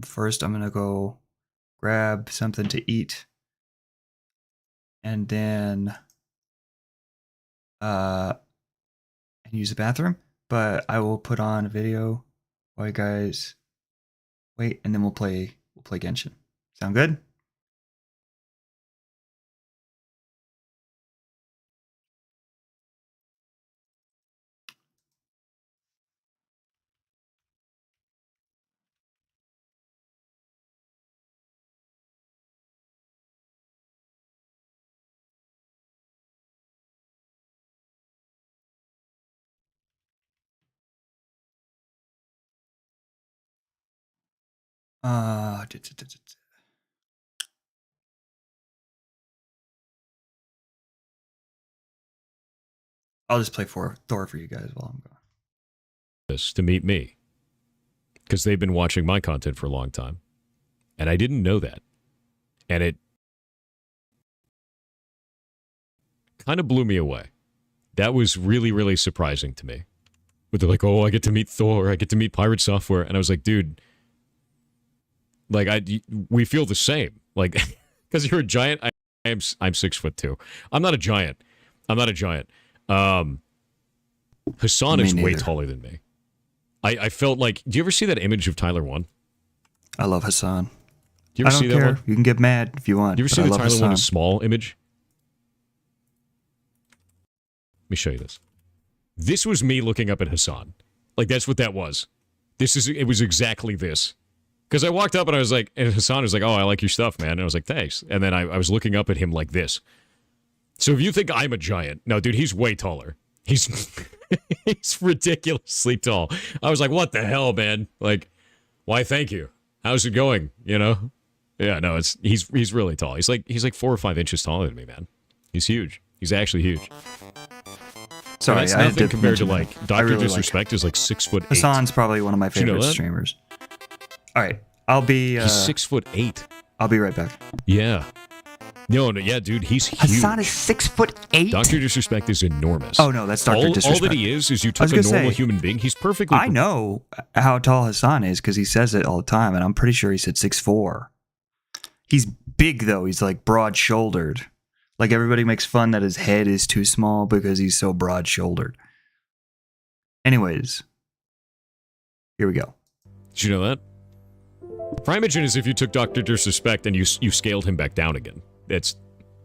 First, I'm going to go grab something to eat. And then and use the bathroom. But I will put on a video while you guys wait, and then we'll play Genshin. Sound good? Uh, I'll just play for Thor for you guys while I'm gone. This to meet me. Because they've been watching my content for a long time. And I didn't know that. And it kind of blew me away. That was really, really surprising to me. But they're like, oh, I get to meet Thor, I get to meet Pirate Software. And I was like, dude, like, we feel the same. Like, because you're a giant, I'm 6'2". I'm not a giant. Hassan is way taller than me. I felt like, do you ever see that image of Tyler 1? I love Hassan. Do you ever see that one? You can get mad if you want. Do you ever see the Tyler 1 small image? Let me show you this. This was me looking up at Hassan. Like, that's what that was. It was exactly this. Because I walked up and I was like, and Hassan was like, oh, I like your stuff, man. And I was like, thanks. And then I was looking up at him like this. So if you think I'm a giant, no, dude, he's way taller. He's he's ridiculously tall. I was like, what the hell, man? Like, why, thank you. How's it going? You know? Yeah, no, he's really tall. He's like 4 or 5 inches taller than me, man. He's huge. He's actually huge. Sorry, that's I nothing compared to like Dr. really Disrespect is like 6'8". Hassan's probably one of my favorite streamers. All right, I'll be. He's 6'8". I'll be right back. Yeah. No, yeah, dude, he's huge. Hassan is 6'8". Dr. Disrespect is enormous. Oh no, that's Dr. Disrespect. All that he is you took a normal human being. He's perfectly. I know how tall Hassan is because he says it all the time, and I'm pretty sure he said 6'4". He's big though. He's like broad-shouldered. Like everybody makes fun that his head is too small because he's so broad-shouldered. Anyways, here we go. Did you know that? Primogen is if you took Dr. Disrespect and you scaled him back down again.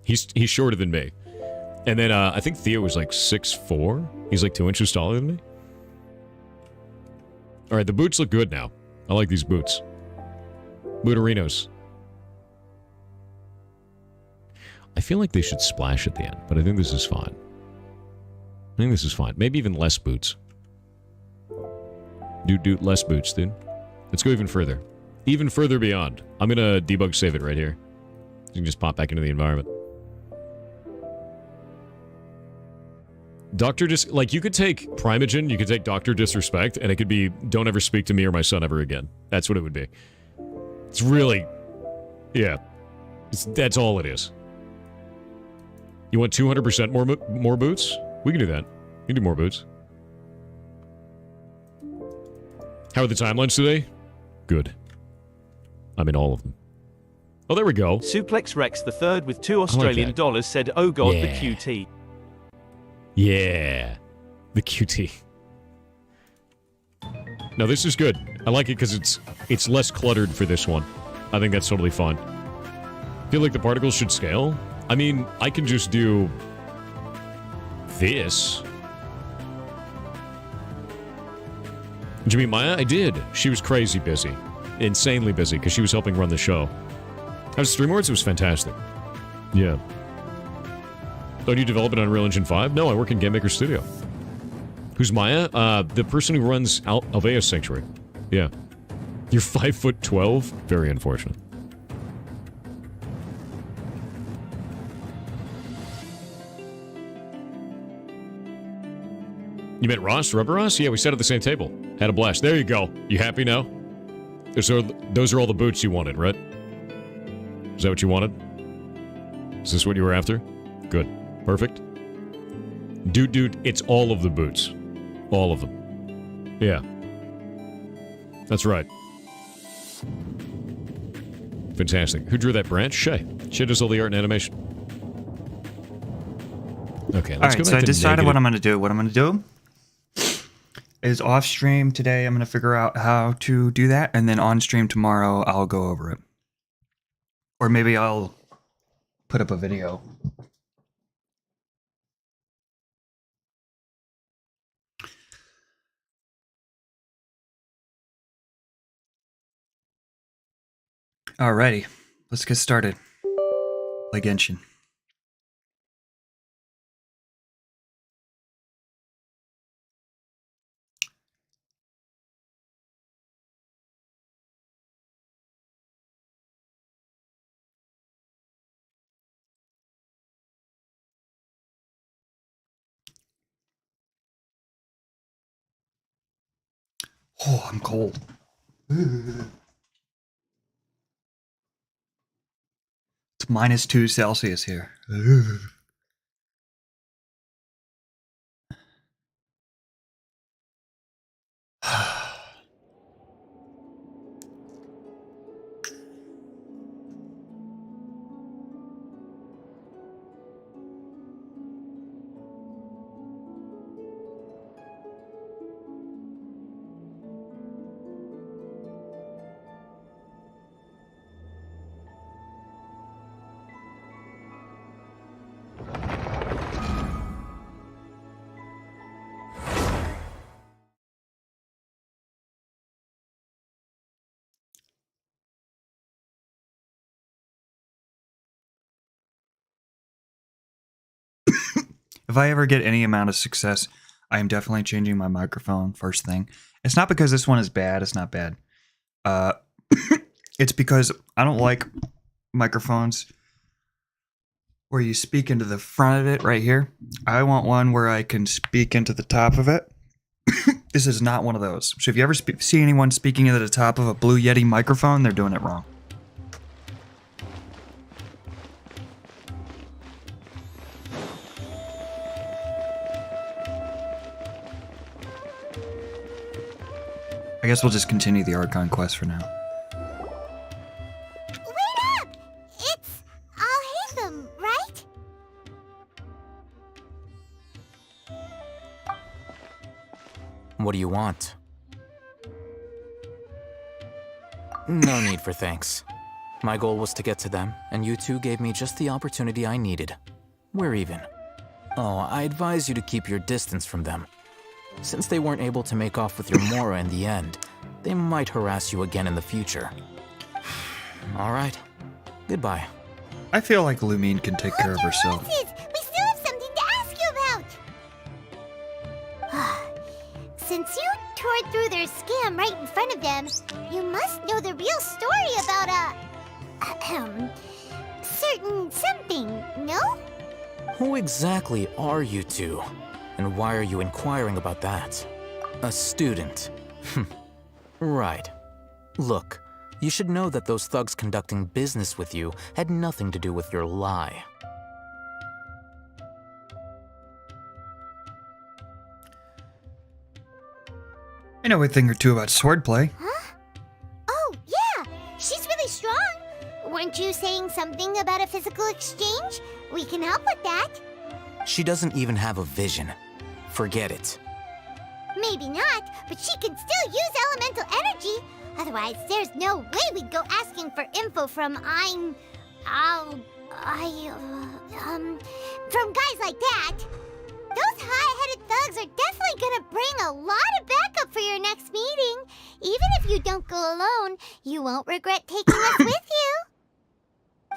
He's shorter than me. And then I think Theo was like 6'4". He's like 2 inches taller than me. All right, the boots look good now. I like these boots. Booterinos. I feel like they should splash at the end, but I think this is fine. Maybe even less boots. Dude, less boots, dude. Let's go even further. Even further beyond. I'm gonna debug save it right here. You can just pop back into the environment. Like, you could take Primogen, you could take Dr. Disrespect, and it could be, don't ever speak to me or my son ever again. That's what it would be. It's really... Yeah. That's all it is. You want 200% more boots? We can do that. We can do more boots. How are the timelines today? Good. I mean, all of them. Oh, there we go. Suplex Rex the third with 2 Australian dollars said, "Oh God, Yeah. the QT." Yeah. The QT. No, this is good. I like it because it's less cluttered for this one. I think that's totally fine. Feel like the particles should scale? I mean, I can just do this. Did you meet Maya? I did. She was crazy busy. Insanely busy because she was helping run the show. How was Stream Awards? It was fantastic. Yeah. Don't you develop it on Unreal Engine 5? No, I work in Game Maker Studio. Who's Maya? The person who runs Alveus Sanctuary. Yeah. You're 5'12"? Very unfortunate. You met Ross, Rubber Ross? Yeah, we sat at the same table. Had a blast. There you go. You happy now? Those are all the boots you wanted, right? Is that what you wanted? Is this what you were after? Good. Perfect. Dude, it's all of the boots. All of them. Yeah. That's right. Fantastic. Who drew that branch? Shay. Shay does all the art and animation. Okay, let's go back so I to decided what negative. I'm going to do. What I'm going to do is off stream today, I'm going to figure out how to do that. And then on stream tomorrow, I'll go over it. Or maybe I'll put up a video. Alrighty, let's get started. Play Genshin. Oh, I'm cold. It's -2 Celsius here. If I ever get any amount of success, I am definitely changing my microphone first thing. It's not because this one is bad. It's not bad. It's because I don't like microphones where you speak into the front of it right here. I want one where I can speak into the top of it. This is not one of those. So if you ever see anyone speaking into the top of a Blue Yeti microphone, they're doing it wrong. I guess we'll just continue the Archon quest for now. Wait up! It's Alhaitham, right? What do you want? No need for thanks. My goal was to get to them, and you two gave me just the opportunity I needed. We're even. Oh, I advise you to keep your distance from them. Since they weren't able to make off with your Mora in the end, they might harass you again in the future. All right. Goodbye. I feel like Lumine can take care of herself. We still have something to ask you about! Since you tore through their scam right in front of them, you must know the real story about certain something, no? Who exactly are you two? And why are you inquiring about that? A student. Right. Look, you should know that those thugs conducting business with you had nothing to do with your lie. I know a thing or two about swordplay. Huh? Oh, yeah! She's really strong! Weren't you saying something about a physical exchange? We can help with that. She doesn't even have a vision. Forget it. Maybe not, but she can still use elemental energy. Otherwise, there's no way we'd go asking for info from from guys like that. Those high-headed thugs are definitely gonna bring a lot of backup for your next meeting. Even if you don't go alone, you won't regret taking us with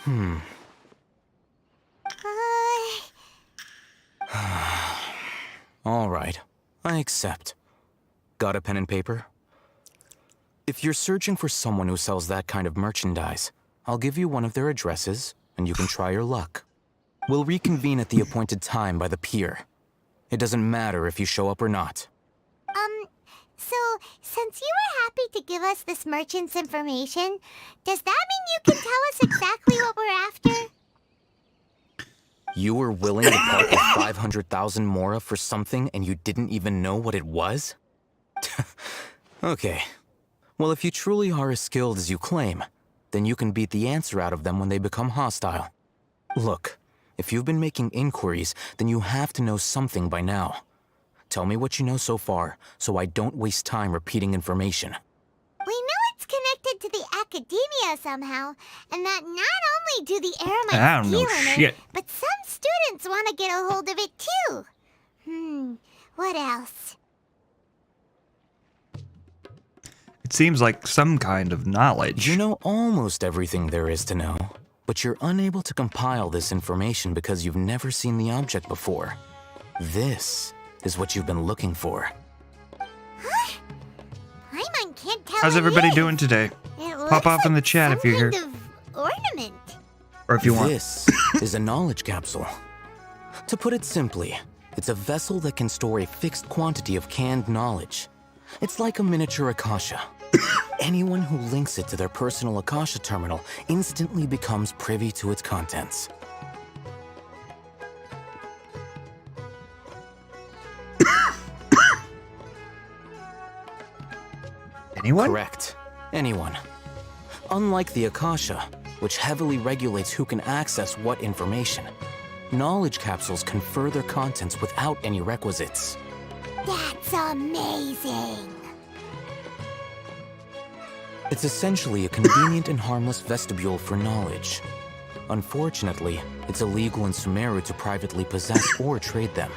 you. All right, I accept. Got a pen and paper? If you're searching for someone who sells that kind of merchandise, I'll give you one of their addresses, and you can try your luck. We'll reconvene at the appointed time by the pier. It doesn't matter if you show up or not. So, since you were happy to give us this merchant's information, does that mean you can tell us exactly what we're after? You were willing to part with 500,000 mora for something and you didn't even know what it was? Okay. Well, if you truly are as skilled as you claim, then you can beat the answer out of them when they become hostile. Look, if you've been making inquiries, then you have to know something by now. Tell me what you know so far, so I don't waste time repeating information. We know it's connected to the academia somehow, and that not only do the I Eremites don't know deal in shit. it, but some students want to get a hold of it too. What else? It seems like some kind of knowledge. You know almost everything there is to know, but you're unable to compile this information because you've never seen the object before. This is what you've been looking for. Paimon can't tell. How's what it everybody is. doing today? It Pop looks off in the like chat if you're some here. kind of ornament. Or if you want. This is a knowledge capsule. To put it simply, it's a vessel that can store a fixed quantity of canned knowledge. It's like a miniature Akasha. Anyone who links it to their personal Akasha terminal instantly becomes privy to its contents. Anyone? Correct. Anyone. Unlike the Akasha, which heavily regulates who can access what information, knowledge capsules confer their contents without any requisites. That's amazing. It's essentially a convenient and harmless vestibule for knowledge. Unfortunately, it's illegal in Sumeru to privately possess or trade them.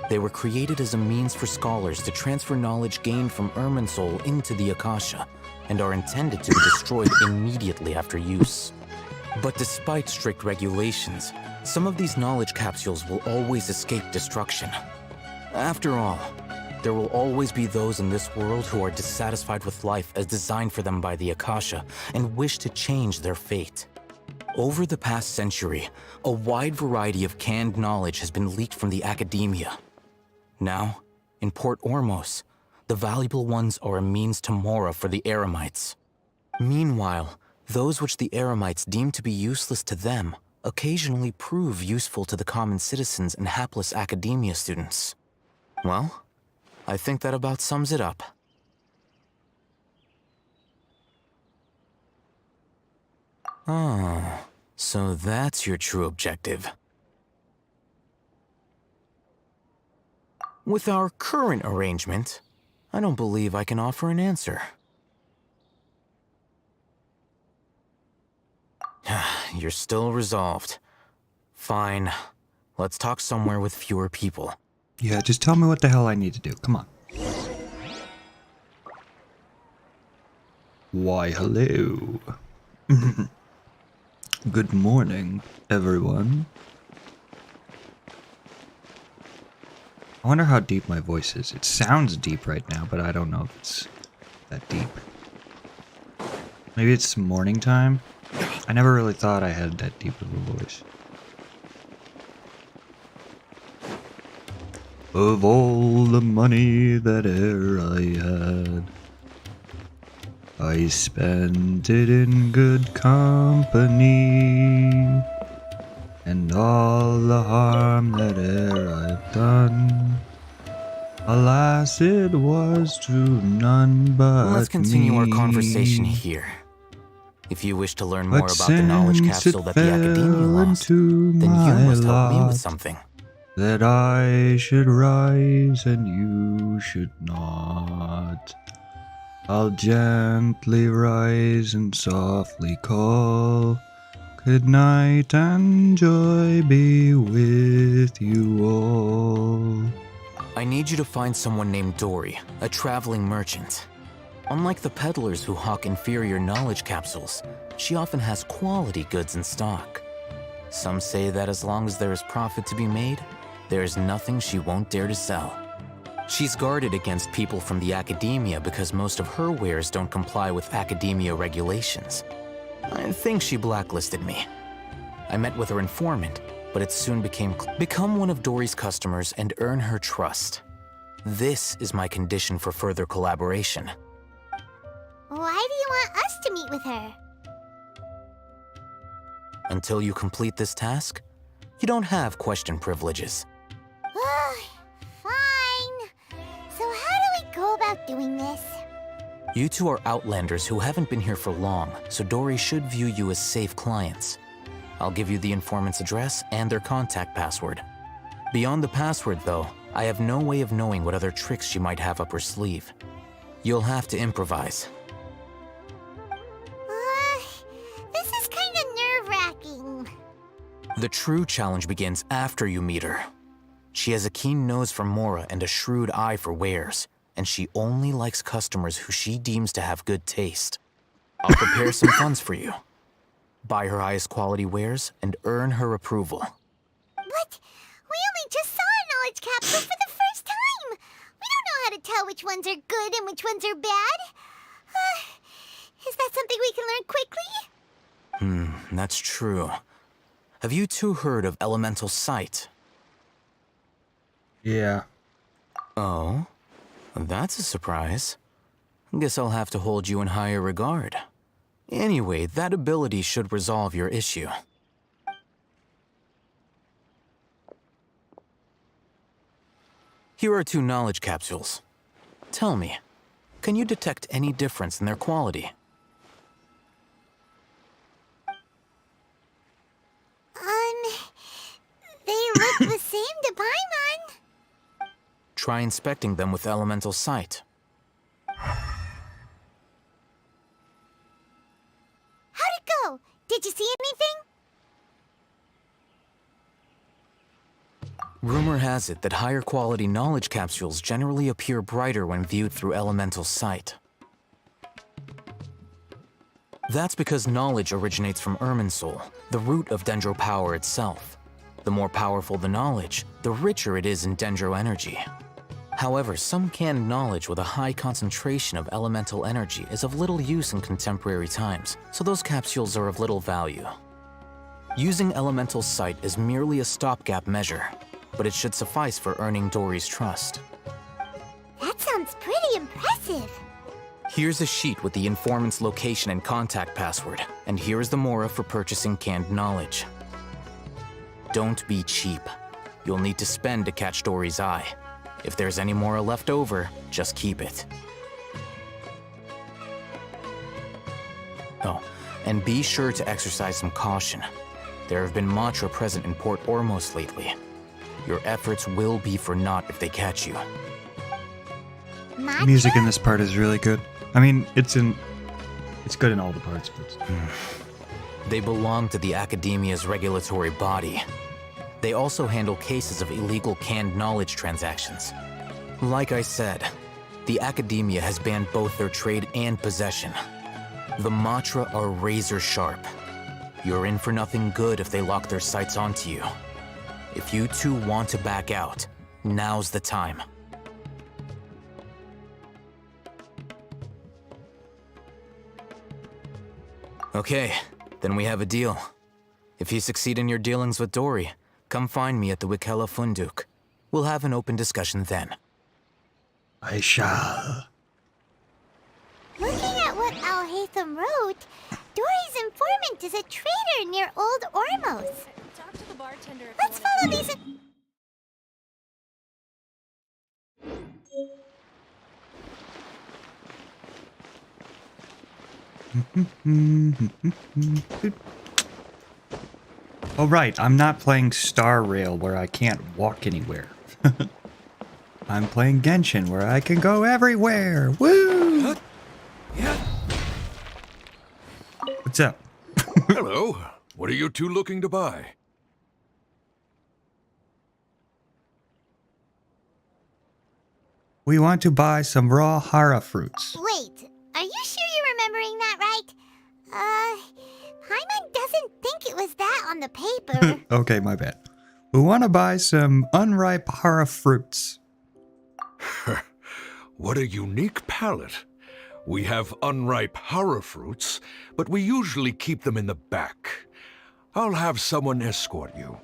They were created as a means for scholars to transfer knowledge gained from Irminsul into the Akasha, and are intended to be destroyed immediately after use. But despite strict regulations, some of these knowledge capsules will always escape destruction. After all, there will always be those in this world who are dissatisfied with life as designed for them by the Akasha and wish to change their fate. Over the past century, a wide variety of canned knowledge has been leaked from the academia. Now, in Port Ormos, the valuable ones are a means to Mora for the Eremites. Meanwhile, those which the Eremites deem to be useless to them occasionally prove useful to the common citizens and hapless academia students. Well, I think that about sums it up. Oh, so that's your true objective. With our current arrangement, I don't believe I can offer an answer. You're still resolved. Fine. Let's talk somewhere with fewer people. Yeah, just tell me what the hell I need to do. Come on. Why, hello. Good morning, everyone. I wonder how deep my voice is. It sounds deep right now, but I don't know if it's that deep. Maybe it's morning time? I never really thought I had that deep of a voice. of all the money that e'er I had. I spent it in good company, and all the harm that e'er I've done, alas, it was to none but Let's continue our me. conversation here. If you wish to learn more But about the knowledge since capsule it that the Academia fell lost, into then you my must help me lot, with something. that I should rise and you should not. I'll gently rise and softly call. Good night and joy be with you all. I need you to find someone named Dory, a traveling merchant. Unlike the peddlers who hawk inferior knowledge capsules, she often has quality goods in stock. Some say that as long as there is profit to be made, there is nothing she won't dare to sell. She's guarded against people from the Academia because most of her wares don't comply with Academia regulations. I think she blacklisted me. I met with her informant, but it soon become one of Dory's customers and earn her trust. This is my condition for further collaboration. Why do you want us to meet with her? Until you complete this task, you don't have question privileges. Fine. So how do we go about doing this? You two are outlanders who haven't been here for long, so Dory should view you as safe clients. I'll give you the informant's address and their contact password. Beyond the password, though, I have no way of knowing what other tricks she might have up her sleeve. You'll have to improvise. This is kind of nerve-wracking. The true challenge begins after you meet her. She has a keen nose for Mora and a shrewd eye for wares, and she only likes customers who she deems to have good taste. I'll prepare some funds for you. Buy her highest quality wares and earn her approval. But we only just saw a knowledge capsule for the first time. We don't know how to tell which ones are good and which ones are bad. Is that something we can learn quickly? That's true. Have you two heard of elemental sight? Yeah. Oh? That's a surprise. Guess I'll have to hold you in higher regard. Anyway, that ability should resolve your issue. Here are 2 knowledge capsules. Tell me, can you detect any difference in their quality? They look the same to Paimon. Try inspecting them with elemental sight. How'd it go? Did you see anything? Rumor has it that higher quality knowledge capsules generally appear brighter when viewed through elemental sight. That's because knowledge originates from Irminsul, the root of Dendro power itself. The more powerful the knowledge, the richer it is in Dendro energy. However, some canned knowledge with a high concentration of elemental energy is of little use in contemporary times, so those capsules are of little value. Using elemental sight is merely a stopgap measure, but it should suffice for earning Dory's trust. That sounds pretty impressive. Here's a sheet with the informant's location and contact password, and here is the Mora for purchasing canned knowledge. Don't be cheap. You'll need to spend to catch Dory's eye. If there's any Mora left over, just keep it. Oh, and be sure to exercise some caution. There have been Matra present in Port Ormos lately. Your efforts will be for naught if they catch you. Matra? Music in this part is really good. I mean, it's good in all the parts, but They belong to the Academia's regulatory body. They also handle cases of illegal canned knowledge transactions. Like I said, the Academia has banned both their trade and possession. The Matra are razor sharp. You're in for nothing good if they lock their sights onto you. If you two want to back out, now's the time. Okay, then we have a deal. If you succeed in your dealings with Dory, come find me at the Wikela Funduk. We'll We'll have an open discussion then. I shall. Looking at what Alhaitham wrote, Dory's informant is a trader near Old Ormos. Talk to the bartender. Let's follow these. Oh, right. I'm not playing Star Rail where I can't walk anywhere. I'm playing Genshin where I can go everywhere. Woo! What's up? Hello. What are you two looking to buy? We want to buy some raw Hara fruits. Wait, are you sure you're remembering that right? Paimon doesn't think it was that on the paper. Okay, my bad. We want to buy some unripe Hara fruits. What a unique palate. We have unripe Hara fruits, but we usually keep them in the back. I'll have someone escort you.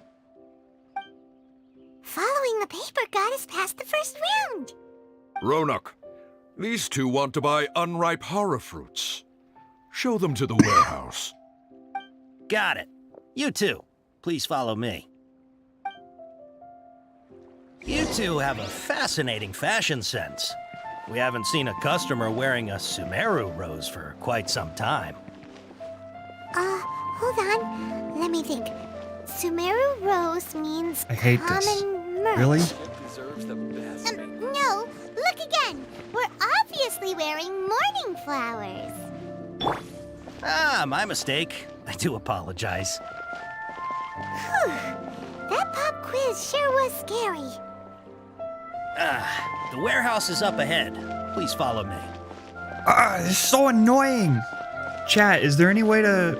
Following the paper got us past the first round. Ronak, these two want to buy unripe Hara fruits. Show them to the warehouse. Got it. You two, please follow me. You two have a fascinating fashion sense. We haven't seen a customer wearing a Sumeru rose for quite some time. Hold on. Let me think. Sumeru rose means I hate this. common merch. Really? No, look again. We're obviously wearing morning flowers. Ah, my mistake. I do apologize. Whew. That pop quiz sure was scary. The warehouse is up ahead. Please follow me. It's so annoying. Chat, is there any way to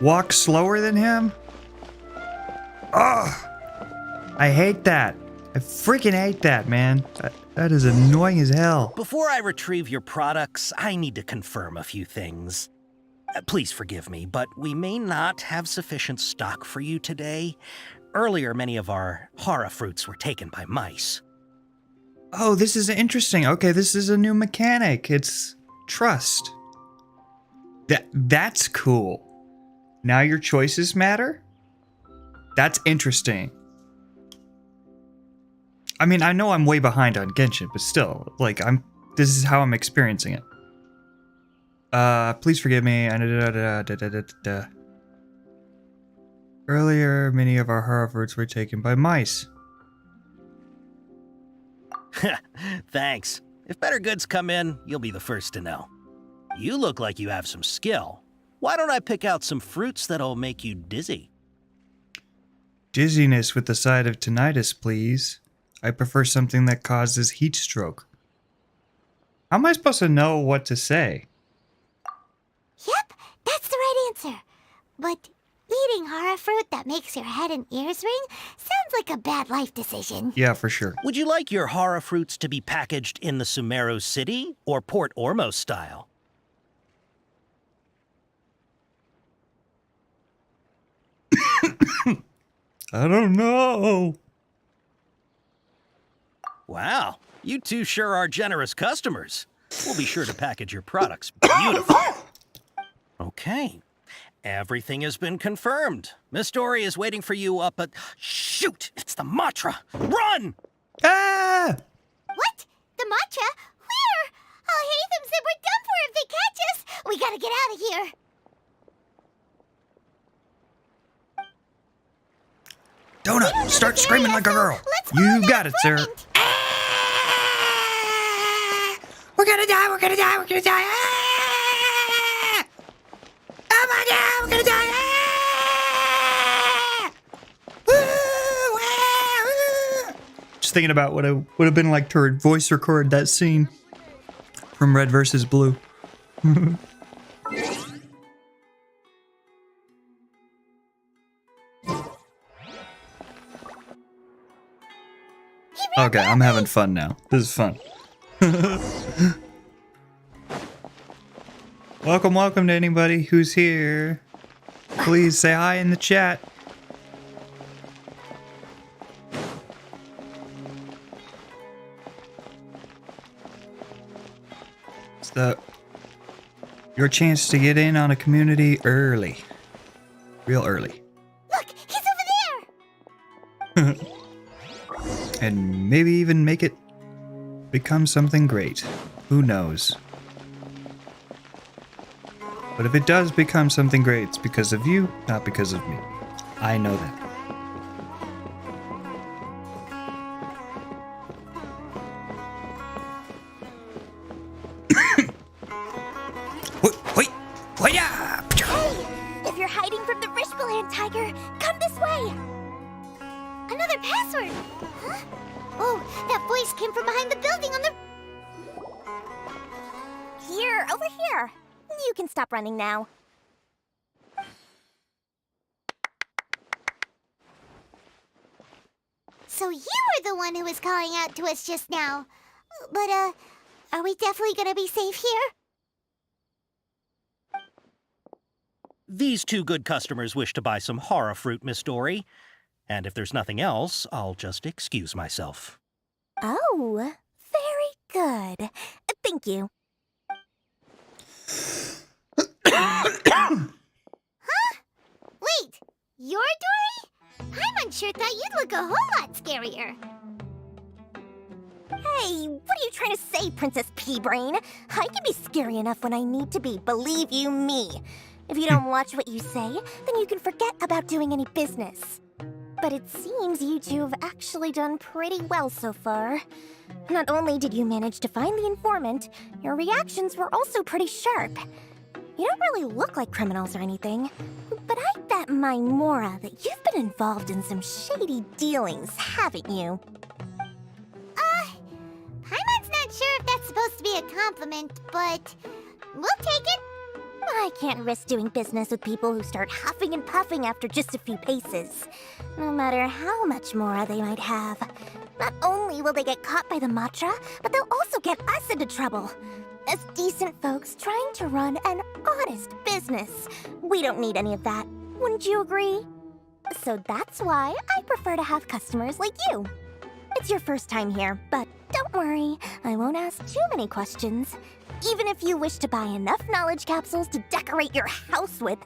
walk slower than him? I hate that. I freaking hate that, man. That is annoying as hell. Before I retrieve your products, I need to confirm a few things. Please forgive me, but we may not have sufficient stock for you today. Earlier, many of our Hara fruits were taken by mice. Oh, this is interesting. Okay, this is a new mechanic. It's trust. That's cool. Now your choices matter? That's interesting. I mean, I know I'm way behind on Genshin, but still, like, this is how I'm experiencing it. Please forgive me. Earlier, many of our Hara fruits were taken by mice. Thanks. If better goods come in, you'll be the first to know. You look like you have some skill. Why don't I pick out some fruits that'll make you dizzy? Dizziness with the side of tinnitus, please. I prefer something that causes heat stroke. How am I supposed to know what to say? Yep, that's the right answer. But eating Hara fruit that makes your head and ears ring sounds like a bad life decision. Yeah, for sure. Would you like your Hara fruits to be packaged in the Sumeru City or Port Ormos style? I don't know. Wow, you two sure are generous customers. We'll be sure to package your products beautifully. Okay, everything has been confirmed. Miss Dory is waiting for you up at... Shoot, it's the Matra. Run! Ah! What? The matcha? Where? Alhaitham said we're done for if they catch us. We gotta get out of here. Donut, start screaming like a girl. Let's follow You that got it, sir. informant. We're gonna die, we're gonna die, we're gonna die. Ah! Oh my god, we're gonna die. Ah! Woo! Ah! Woo! Just thinking about what it would have been like to voice record that scene from Red vs. Blue. Okay, I'm having fun now. This is fun. Welcome to anybody who's here. Please say hi in the chat. your chance to get in on a community early. Real early. Look, he's over there! And maybe even make it become something great. Who knows? But if it does become something great, it's because of you, not because of me. I know that. Wait! Hey! If you're hiding from the Rishbaland tiger, come this way! Another password! Huh? Oh, that voice came from behind the building on the... Here, over here. You can stop running now. So you were the one who was calling out to us just now. But, are we definitely gonna be safe here? These two good customers wish to buy some horror fruit, Miss Dory. And if there's nothing else, I'll just excuse myself. Oh, very good. Thank you. Huh? Wait, you're Dory? I'm unsure thought you'd look a whole lot scarier. Hey, what are you trying to say, Princess Pea-Brain? I can be scary enough when I need to be, believe you me. If you don't watch what you say, then you can forget about doing any business. But it seems you two have actually done pretty well so far. Not only did you manage to find the informant, your reactions were also pretty sharp. You don't really look like criminals or anything, but I bet my Mora that you've been involved in some shady dealings, haven't you? Paimon's not sure if that's supposed to be a compliment, but we'll take it. I can't risk doing business with people who start huffing and puffing after just a few paces, no matter how much Mora they might have. Not only will they get caught by the Matra, but they'll also get us into trouble. As decent folks trying to run an honest business, we don't need any of that. Wouldn't you agree? So that's why I prefer to have customers like you. It's your first time here, but don't worry, I won't ask too many questions. Even if you wish to buy enough knowledge capsules to decorate your house with,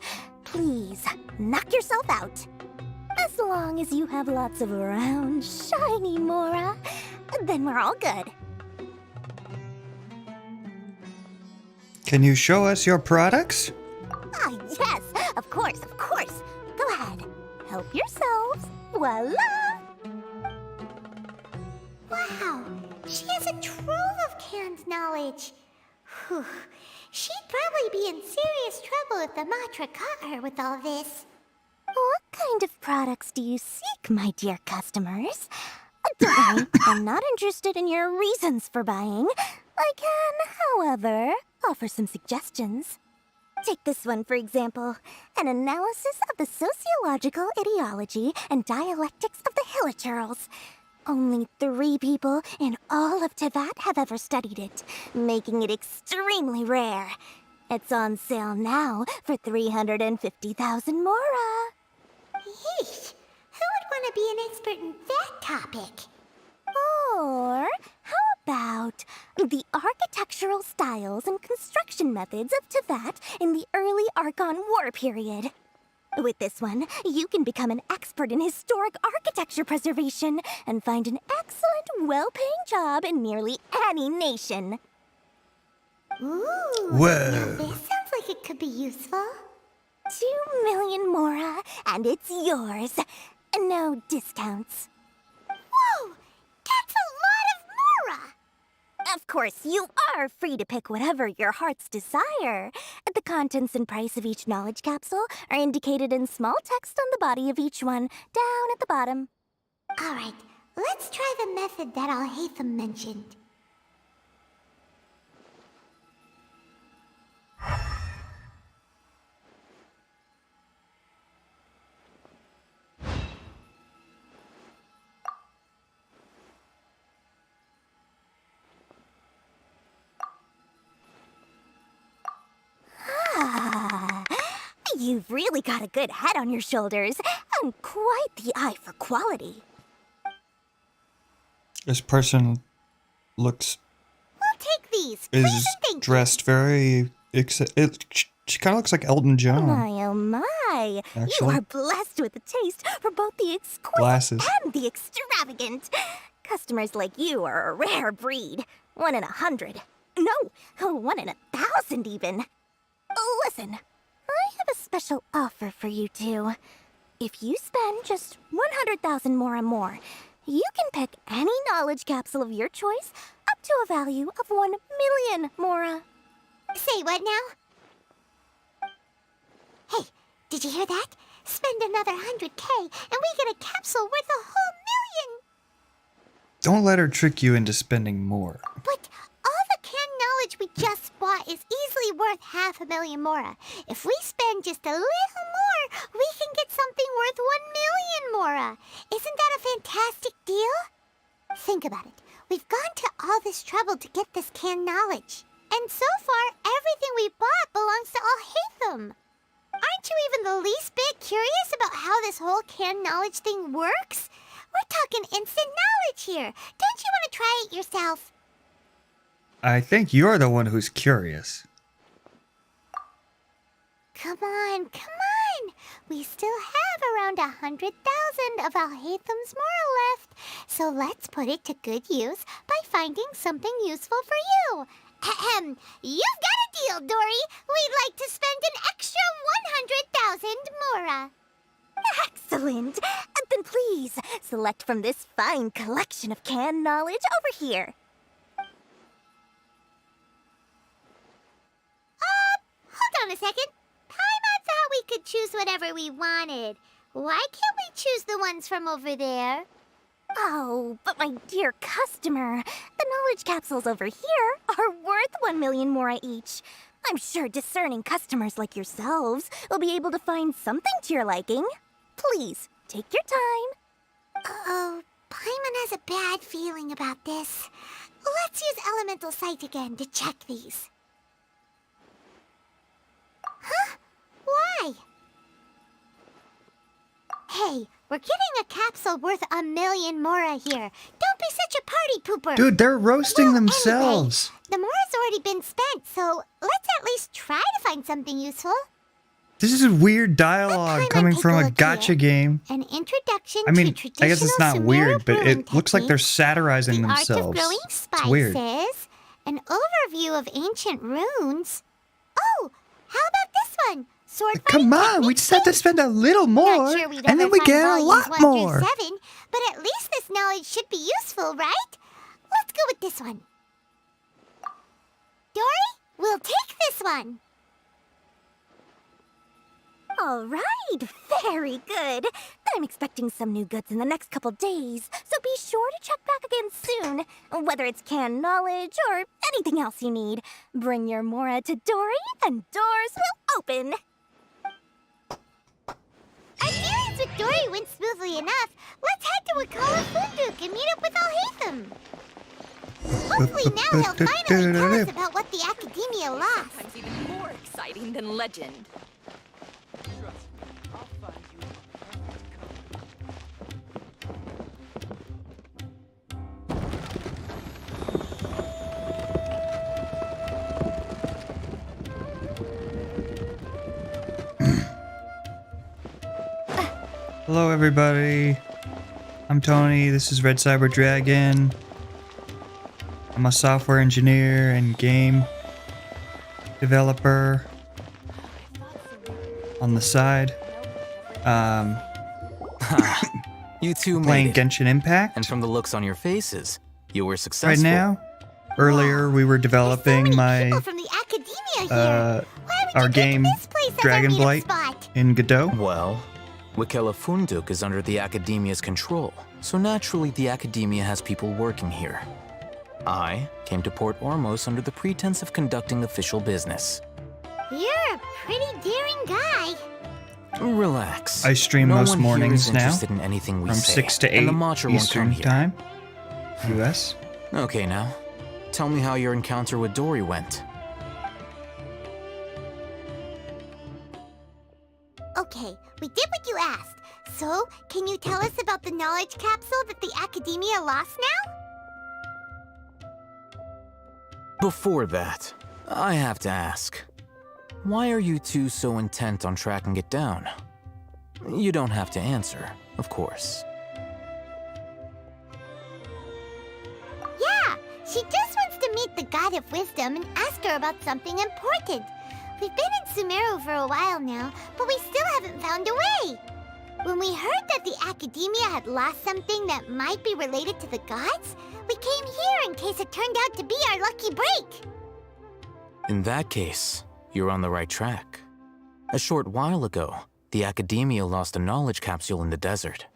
please knock yourself out. As long as you have lots of round, shiny Mora, then we're all good. Can you show us your products? Ah, yes, of course, of course. Go ahead, help yourselves. Voila! Wow, she has a trove of canned knowledge. Whew. She'd probably be in serious trouble if the Matra caught her with all this. What kind of products do you seek, my dear customers? Don't worry, I'm not interested in your reasons for buying. I can, however, offer some suggestions. Take this one, for example. An analysis of the sociological ideology and dialectics of the Hilichurls. Only 3 people in all of Teyvat have ever studied it, making it extremely rare. It's on sale now for 350,000 Mora. Yeesh, who would want to be an expert in that topic? Or how about the architectural styles and construction methods of Teyvat in the early Archon War period? With this one, you can become an expert in historic architecture preservation and find an excellent, well-paying job in nearly any nation. Ooh, Whoa. this sounds like it could be useful. 2 million Mora, and it's yours. No discounts. Whoa! That's a lot of Mora! Of course, you are free to pick whatever your heart's desire. The contents and price of each knowledge capsule are indicated in small text on the body of each one, down at the bottom. All right, let's try the method that Alhaitham mentioned. You've really got a good head on your shoulders, and quite the eye for quality. This person looks take these. Please is and thank you. dressed very. She kind of looks like Elton Oh John. my, oh my. You Actually. are blessed with a taste for both the exquisite Glasses. and the extravagant. Customers like you are a rare breed. 1 in 100. No, 1 in 1,000 even. Listen, I have a special offer for you two. If you spend just 100,000 mora more, you can pick any knowledge capsule of your choice up to a value of 1 million mora. Say what now? Hey, did you hear that? Spend another 100K and we get a capsule worth a whole million! Don't let her trick you into spending more. But all the canned knowledge we just bought is easily worth 500,000 mora. If we spend just a little more, we can get something worth 1 million mora. Isn't that a fantastic deal? Think about it. We've gone to all this trouble to get this canned knowledge. And so far, everything we bought belongs to Alhaitham. Aren't you even the least bit curious about how this whole canned knowledge thing works? We're talking instant knowledge here. Don't you want to try it yourself? I think you're the one who's curious. Come on, come on. We still have around 100,000 of Alhaitham's moral left. So let's put it to good use by finding something useful for you. Ahem. You've got a deal, Dory. We'd like to spend an extra 100,000 mora. Excellent. Then please, select from this fine collection of canned knowledge over here. Hold on a second. Paimon thought we could choose whatever we wanted. Why can't we choose the ones from over there? Oh, but my dear customer, the knowledge capsules over here are worth 1 million mora each. I'm sure discerning customers like yourselves will be able to find something to your liking. Please, take your time. Uh-oh, Paimon has a bad feeling about this. Let's use Elemental Sight again to check these. Huh? Why? Hey, we're getting a capsule worth 1 million mora here. Don't be such a party pooper. Dude, they're roasting Well, themselves. Anyway, the mora's already been spent, so let's at least try to find something useful. This is weird dialogue Paimon, coming take from a a look gacha here. game. An introduction I mean, to traditional I guess it's not Sumeru weird, but brewing it looks like they're techniques, satirizing the themselves. art of growing It's weird. spices, an overview of ancient runes. Oh, how about this one? Sword Come fighting on, we techniques just have to too. spend a little more, Not sure we'd and then ever we find get a volumes lot 1 more. through 7, but at least this knowledge should be useful, right? Let's go with this one. Dory, we'll take this one. All right, very good. I'm expecting some new goods in the next couple days, so be sure to check back again soon. Whether it's canned knowledge or anything else you need, bring your mora to Dory and doors will open. Our dealings with Dory went smoothly enough. Let's head to Wakala Funduk and meet up with Alhaitham. Hopefully now he'll finally tell us about what the Academia lost. Sometimes even more exciting than legend. Hello, everybody. I'm Tony. This is Red Cyber Dragon. I'm a software engineer and game developer on the side. You two Playing made it. Genshin Impact And from the looks on your faces, you were right successful. now. Earlier, we were developing People my from the Academia here. Why would our you pick game this place as our Dragon meetup Blight spot? in Godot. Well, Wakela Funduk is under the Academia's control, so naturally the Academia has people working here. I came to Port Ormos under the pretense of conducting official business. You're a pretty daring guy. Relax. I stream no most one here mornings is now interested in anything we from say, 6 to 8 and the Macha won't Eastern come here. Time, US. Okay, now, tell me how your encounter with Dory went. Okay, we did what you asked. So, can you tell us about the knowledge capsule that the Academia lost now? Before that, I have to ask, why are you two so intent on tracking it down? You don't have to answer, of course. Yeah, she just wants to meet the God of Wisdom and ask her about something important. We've been in Sumeru for a while now, but we still haven't found a way. When we heard that the Academia had lost something that might be related to the gods, we came here in case it turned out to be our lucky break. In that case, you're on the right track. A short while ago, the Academia lost a knowledge capsule in the desert.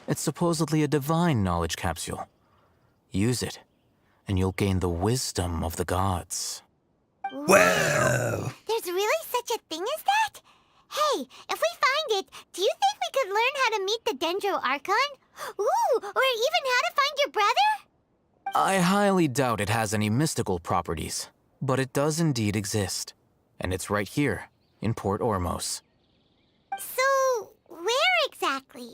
It's supposedly a divine knowledge capsule. Use it, and you'll gain the wisdom of the gods. Whoa! There's really such a thing as that? Hey, if we find it, do you think we could learn how to meet the Dendro Archon? Ooh, or even how to find your brother? I highly doubt it has any mystical properties, but it does indeed exist. And it's right here, in Port Ormos. So, where exactly?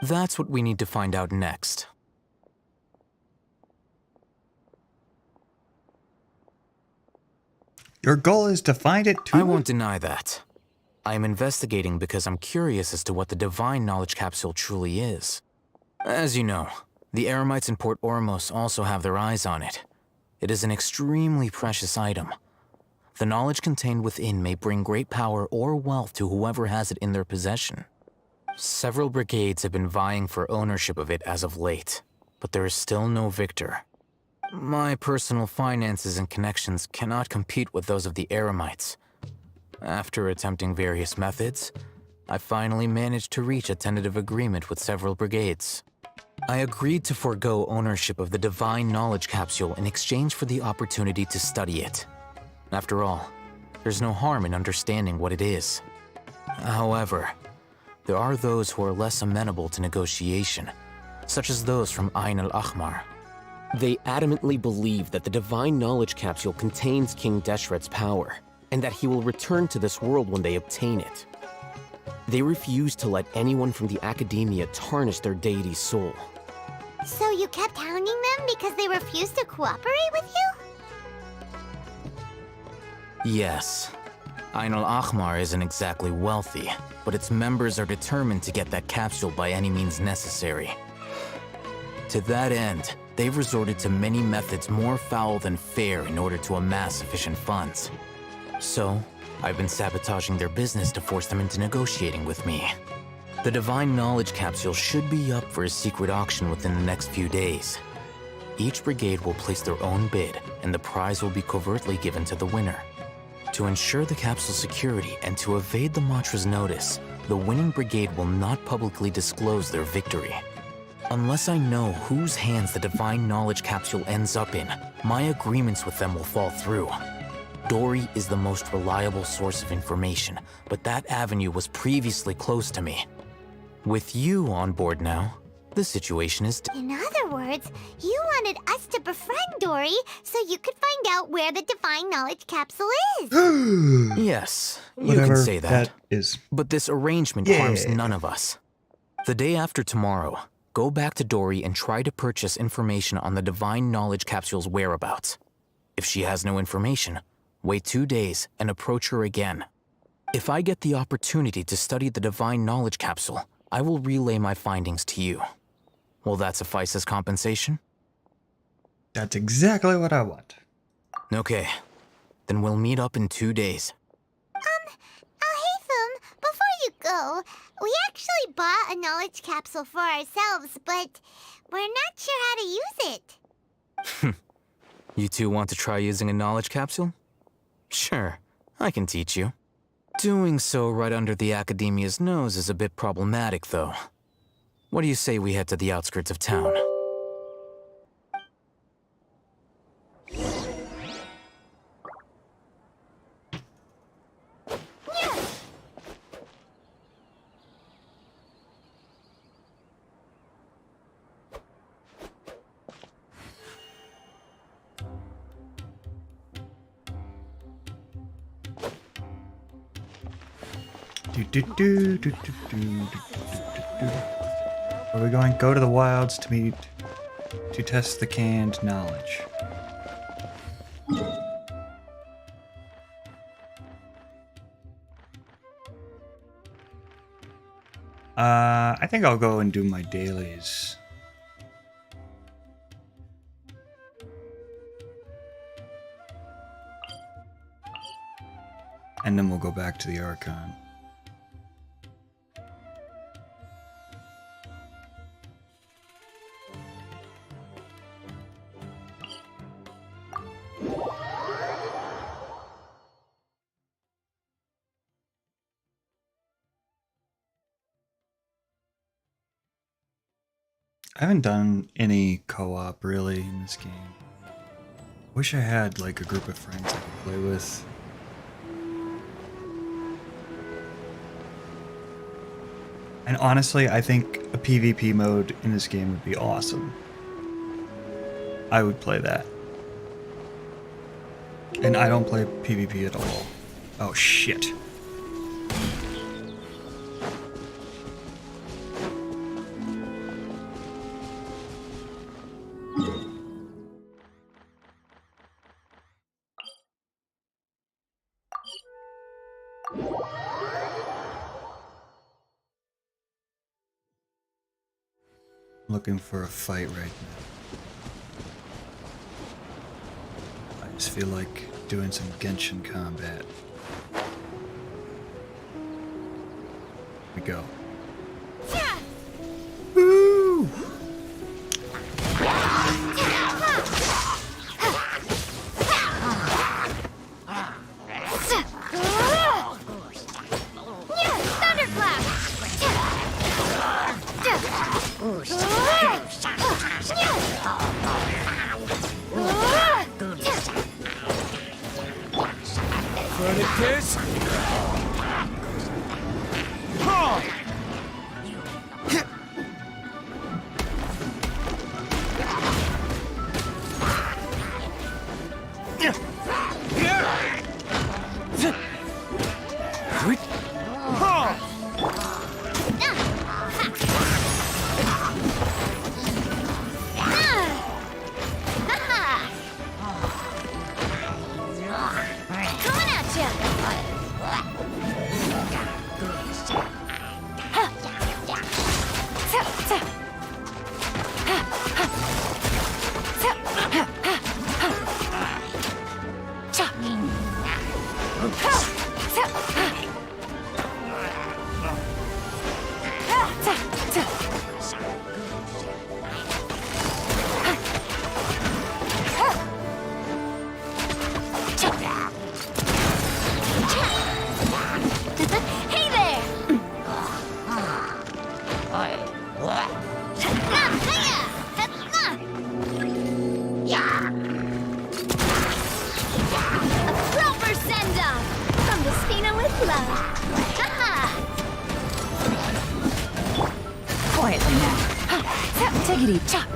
That's what we need to find out next. Your goal is to find it too? I won't deny that. I am investigating because I'm curious as to what the divine knowledge capsule truly is. As you know, the Eremites in Port Ormos also have their eyes on it. It is an extremely precious item. The knowledge contained within may bring great power or wealth to whoever has it in their possession. Several brigades have been vying for ownership of it as of late, but there is still no victor. My personal finances and connections cannot compete with those of the Eremites. After attempting various methods, I finally managed to reach a tentative agreement with several brigades. I agreed to forego ownership of the divine knowledge capsule in exchange for the opportunity to study it. After all, there's no harm in understanding what it is. However, there are those who are less amenable to negotiation, such as those from Ain al-Ahmar. They adamantly believe that the divine knowledge capsule contains King Deshret's power, and that he will return to this world when they obtain it. They refuse to let anyone from the Academia tarnish their deity's soul. So you kept hounding them because they refused to cooperate with you? Yes. Ain al-Ahmar isn't exactly wealthy, but its members are determined to get that capsule by any means necessary. To that end, they've resorted to many methods more foul than fair in order to amass sufficient funds. So, I've been sabotaging their business to force them into negotiating with me. The divine knowledge capsule should be up for a secret auction within the next few days. Each brigade will place their own bid, and the prize will be covertly given to the winner. To ensure the capsule's security and to evade the Matra's notice, the winning brigade will not publicly disclose their victory. Unless I know whose hands the divine knowledge capsule ends up in, my agreements with them will fall through. Dory is the most reliable source of information, but that avenue was previously closed to me. With you on board now, the situation is... In other words, you wanted us to befriend Dory so you could find out where the divine knowledge capsule is. Yes, you Whatever can say that. is. But this arrangement harms none of us. The day after tomorrow, go back to Dory and try to purchase information on the divine knowledge capsule's whereabouts. If she has no information, wait 2 days and approach her again. If I get the opportunity to study the divine knowledge capsule, I will relay my findings to you. Will that suffice as compensation? That's exactly what I want. Okay, then we'll meet up in 2 days. Alhaitham, before you go, we actually bought a knowledge capsule for ourselves, but we're not sure how to use it. You two want to try using a knowledge capsule? Sure, I can teach you. Doing so right under the Academia's nose is a bit problematic, though. What do you say we head to the outskirts of town? Where are we going? Go to the wilds to test the canned knowledge. I think I'll go and do my dailies. And then we'll go back to the Archon. I haven't done any co-op really in this game. Wish I had like a group of friends I could play with. And honestly, I think a PvP mode in this game would be awesome. I would play that. And I don't play PvP at all. Oh shit. Looking for a fight right now. I just feel like doing some Genshin combat. Here we go. Woo! Quietly now. Tiggity chop.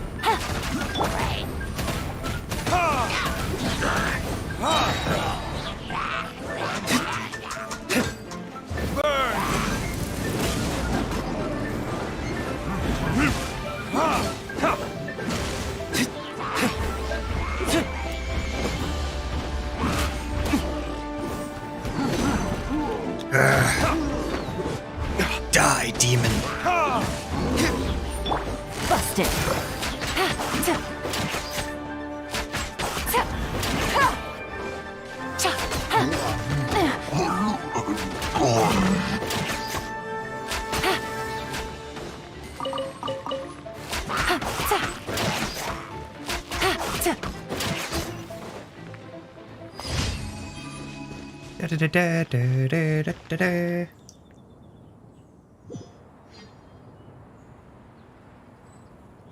Die, demon. Busted.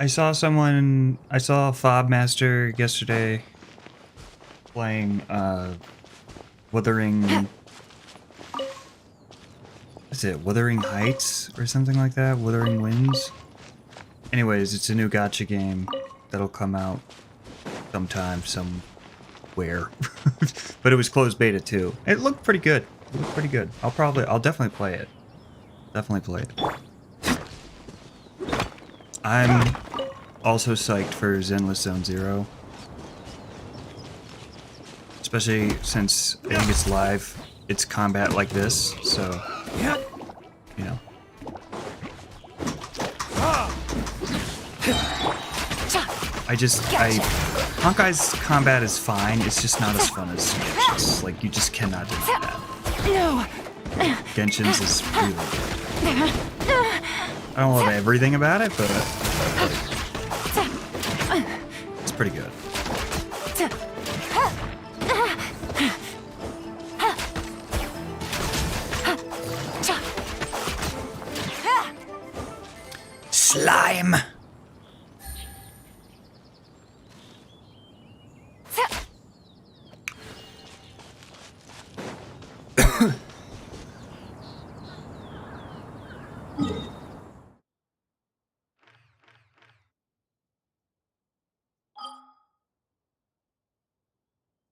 I saw a Fob Master yesterday playing Wuthering Wuthering Heights or something like that? Wuthering Winds? Anyways, it's a new gacha game that'll come out sometime, somewhere. But it was closed beta too. It looked pretty good. I'll definitely play it. I'm also psyched for Zenless Zone Zero. Especially since I think it's live, it's combat like this, so, you know. Honkai's combat is fine. It's just not as fun as Genshin's. Like, you just cannot do that. No. Genshin's is really good. I don't love everything about it, but it's pretty good. Slime!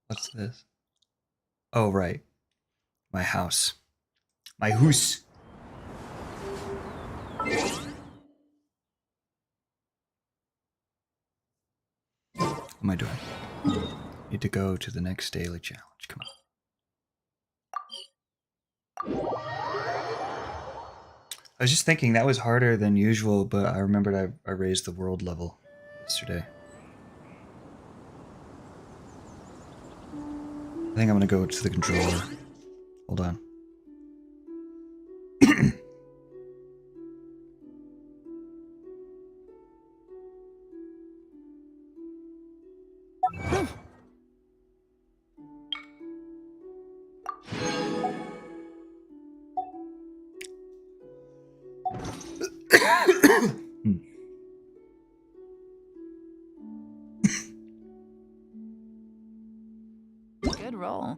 What's this? Oh, right. My house. My house. What am I doing? Need to go to the next daily challenge. Come on. I was just thinking that was harder than usual, but I remembered I raised the world level yesterday. I think I'm gonna go to the controller. Hold on. Good roll.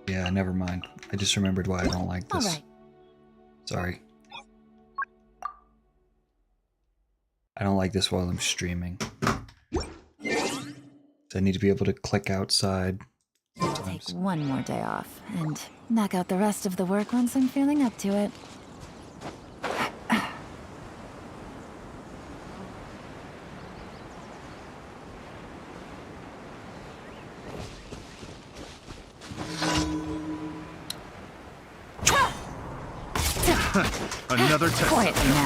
Yeah, never mind. I just remembered why I don't like this. All right. Sorry. I don't like this while I'm streaming. I need to be able to click outside. Take one more day off and knock out the rest of the work once I'm feeling up to it. Another test. Quietly now.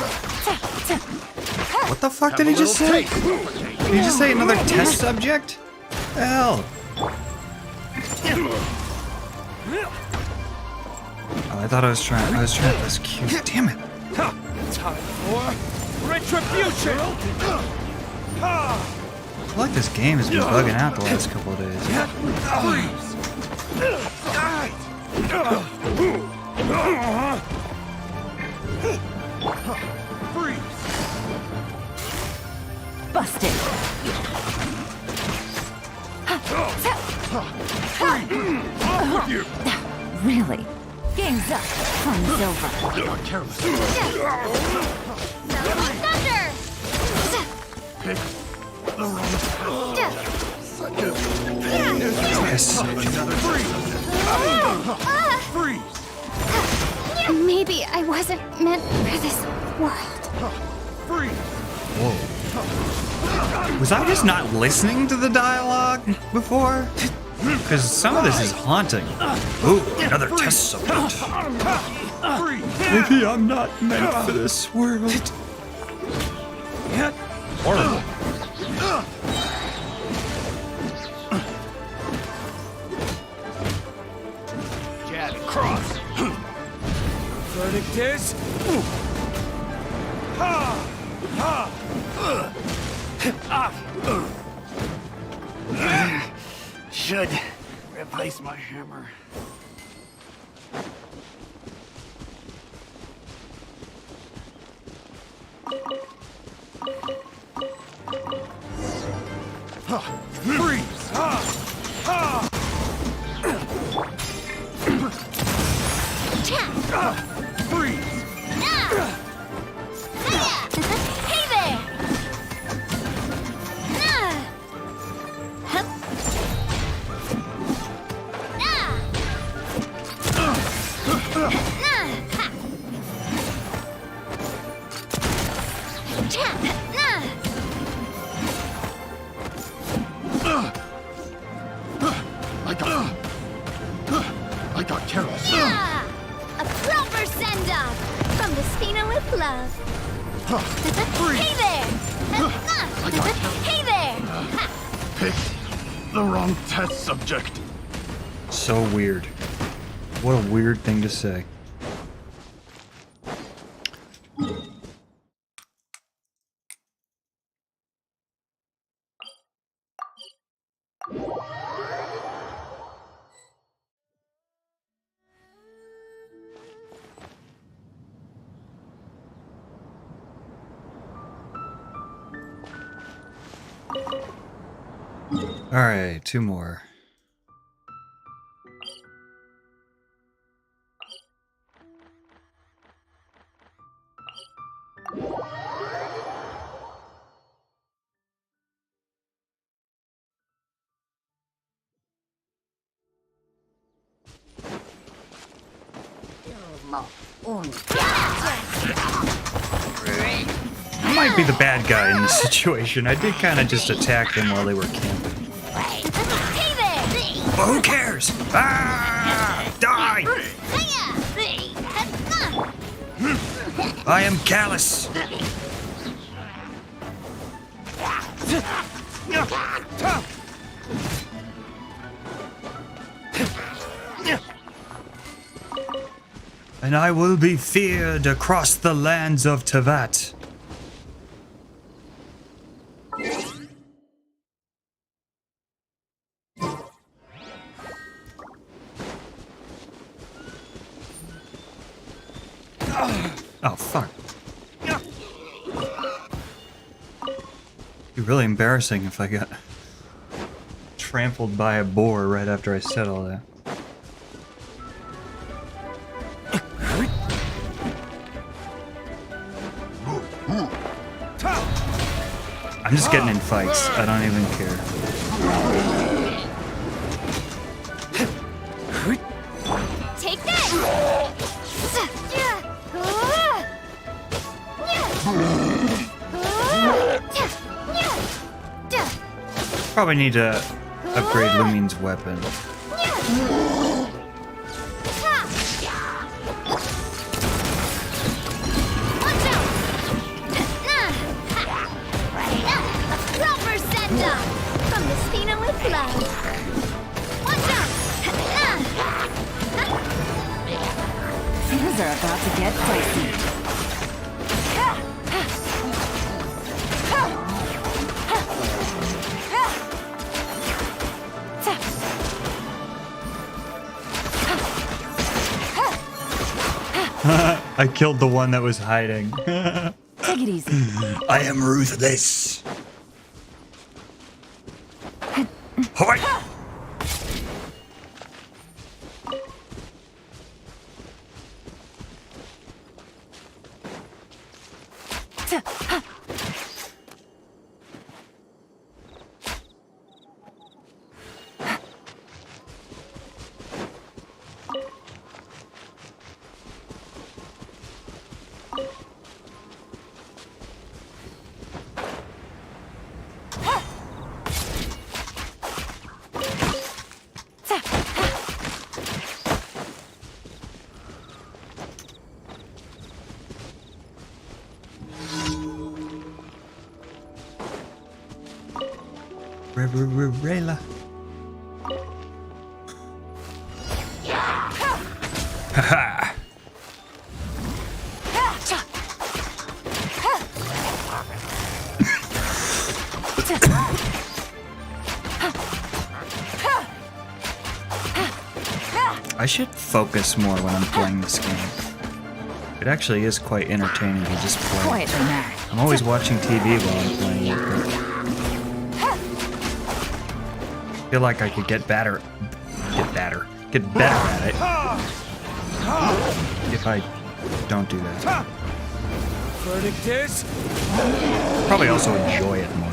What the fuck did he just say? Did he just say another test subject? Hell. Oh, I thought I was trying to press Q. Damn it. Time for retribution. I feel like this game has been bugging out the last couple of days. Busted. Really? Game's up. Fun's over. Thunder! Maybe I wasn't meant for this world. Whoa. Was I just not listening to the dialogue before? Because some of this is haunting. Ooh, another test subject. Maybe I'm not meant for this world. Horrible. Jab and cross. Verdict is. Ha! Ha! Should replace my hammer. Freeze! Ha! Ha! Freeze! Hey there! I got careless. Yeah! A proper send-off from the Spina with love. Hey there! Hey there! Ha. Picked the wrong test subject. So weird. What a weird thing to say. Alright, 2 more. I might be the bad guy in this situation. I did kind of just attack them while they were camping. Hey there! Well, who cares? Ah! Die! I am callous. And I will be feared across the lands of Teyvat. Oh, fuck. It'd be really embarrassing if I got trampled by a boar right after I said all that. I'm just getting in fights. I don't even care. Take that! Probably need to upgrade Lumine's weapon. Things are about to get dicey. I killed the one that was hiding. Take it easy. I am ruthless. Hoi! Rayla. Haha. I should focus more when I'm playing this game. It actually is quite entertaining to just play. Quietly now. I'm always watching TV while I'm playing it, but I feel like I could get better at it if I don't do that. Verdict is Probably also enjoy it more.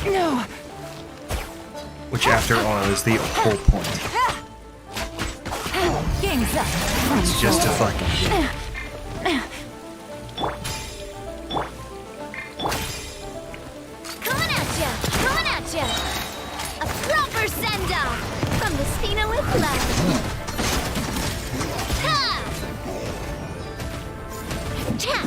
No. Which, after all, is the whole point. Game's up. It's just a fucking game. Coming at ya! Coming at ya! super send off from the Sphena with love. Ha! Cha!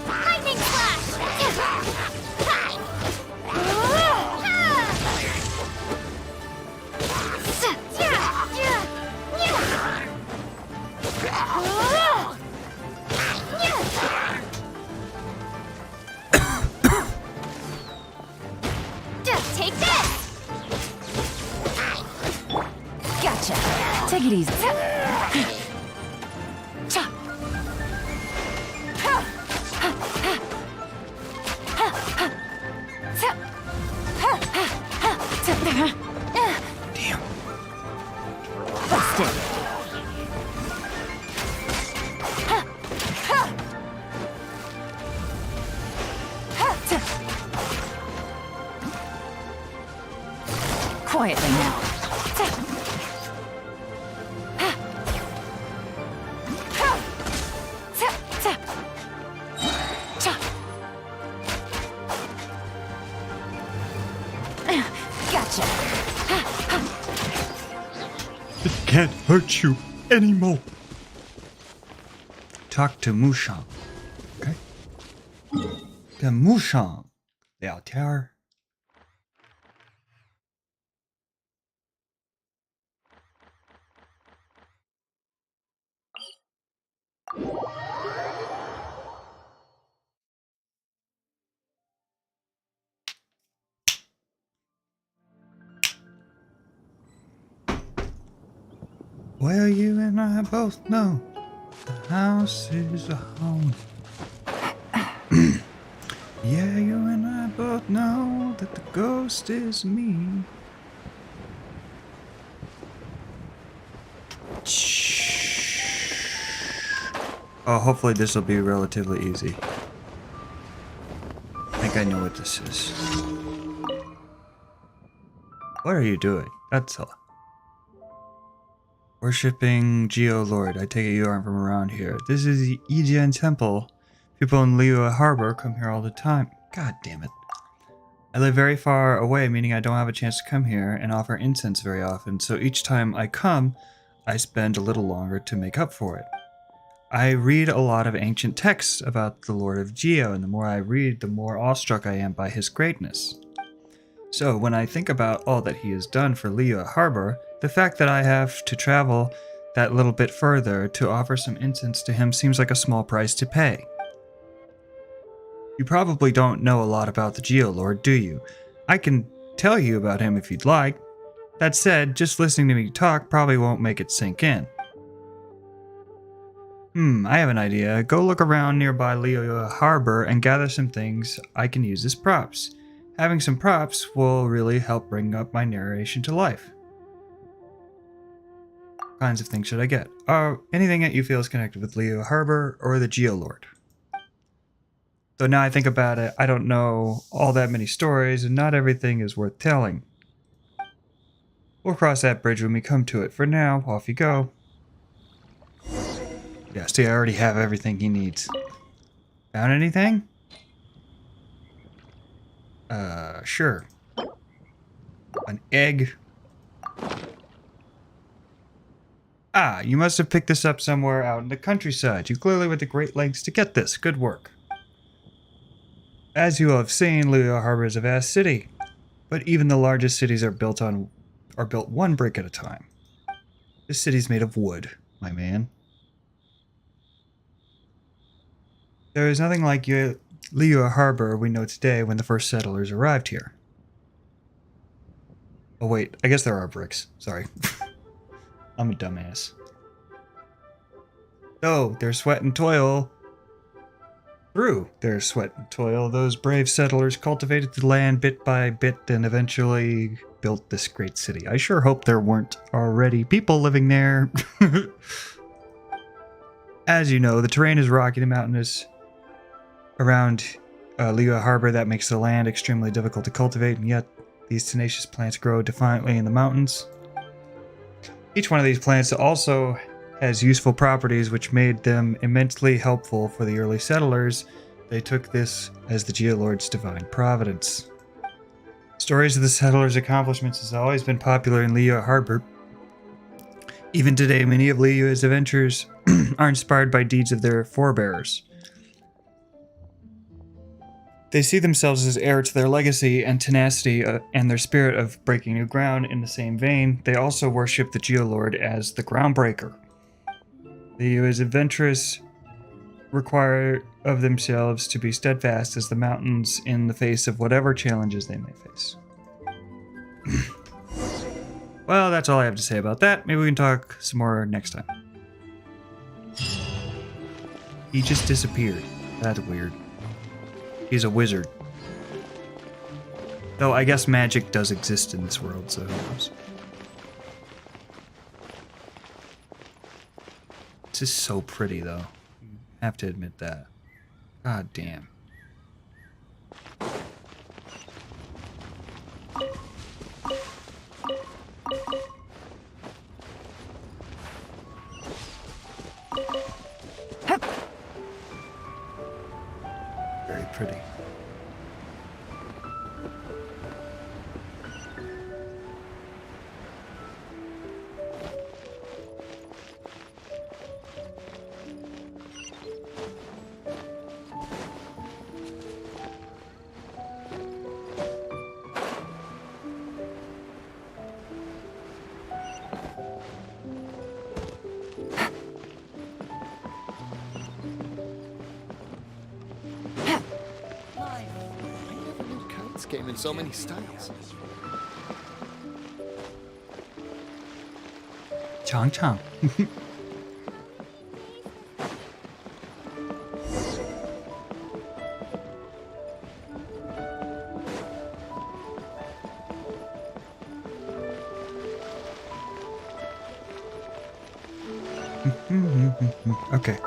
Lightning flash! Just take this! Gotcha. Take it easy. Damn. Busted. Quietly now. Gotcha. It can't hurt you anymore. Talk to Mushang. Okay. 跟 Mushang 聊天儿。Well, you and I both know the house is a home. Yeah, you and I both know that the ghost is me. Oh, hopefully this will be relatively easy. I think I know what this is. What are you doing? That's all. Worshipping Geo Lord. I take it you aren't from around here. This is the Yijian Temple. People in Liyue Harbor come here all the time. God damn it. I live very far away, meaning I don't have a chance to come here and offer incense very often, so each time I come, I spend a little longer to make up for it. I read a lot of ancient texts about the Lord of Geo, and the more I read, the more awestruck I am by his greatness. So when I think about all that he has done for Liyue Harbor, the fact that I have to travel that little bit further to offer some incense to him seems like a small price to pay. You probably don't know a lot about the Geolord, do you? I can tell you about him if you'd like. That said, just listening to me talk probably won't make it sink in. I have an idea. Go look around nearby Liyue Harbor and gather some things I can use as props. Having some props will really help bring up my narration to life. What kinds of things should I get? Anything that you feel is connected with Liyue Harbor or the Geolord. Though now I think about it, I don't know all that many stories, and not everything is worth telling. We'll cross that bridge when we come to it. For now, off you go. Yeah, see, I already have everything he needs. Found anything? Sure. An egg. Ah, you must have picked this up somewhere out in the countryside. You clearly went to great lengths to get this. Good work. As you have seen, Liyue Harbor is a vast city, but even the largest cities are built one brick at a time. This city's made of wood, my man. There is nothing like Liyue Harbor we know today when the first settlers arrived here. Oh wait, I guess there are bricks. Sorry. I'm a dumbass. Oh, their sweat and toil. Through their sweat and toil, those brave settlers cultivated the land bit by bit and eventually built this great city. I sure hope there weren't already people living there. As you know, the terrain is rocky and mountainous around Liyue Harbor. That makes the land extremely difficult to cultivate, and yet These tenacious plants grow defiantly in the mountains. Each one of these plants also has useful properties which made them immensely helpful for the early settlers. They took this as the Geolord's divine providence. Stories of the settlers' accomplishments has always been popular in Liyue Harbor. Even today, many of Liyue's adventures are inspired by deeds of their forebears. They see themselves as heir to their legacy and tenacity and their spirit of breaking new ground. In the same vein, they also worship the Geolord as the groundbreaker. Liyue's adventurers require of themselves to be steadfast as the mountains in the face of whatever challenges they may face. Well, that's all I have to say about that. Maybe we can talk some more next time. He just disappeared. That's weird. He's a wizard. Though I guess magic does exist in this world, so who knows. This is so pretty, though. I have to admit that. God damn. Very pretty. Came in so many styles. Chong Chong. Okay.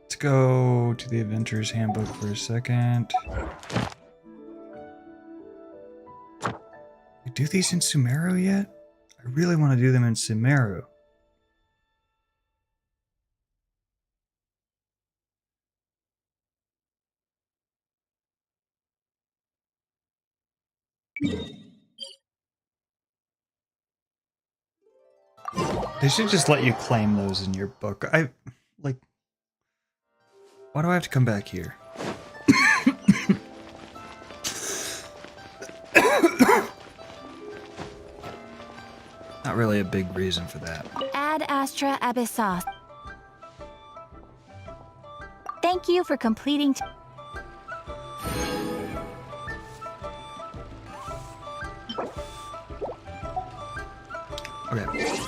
Let's go to the Adventurer's Handbook for a second. We do these in Sumeru yet? I really want to do them in Sumeru. They should just let you claim those in your book. Why do I have to come back here? Not really a big reason for that. Ad Astra Abyssos. Thank you for completing. Okay.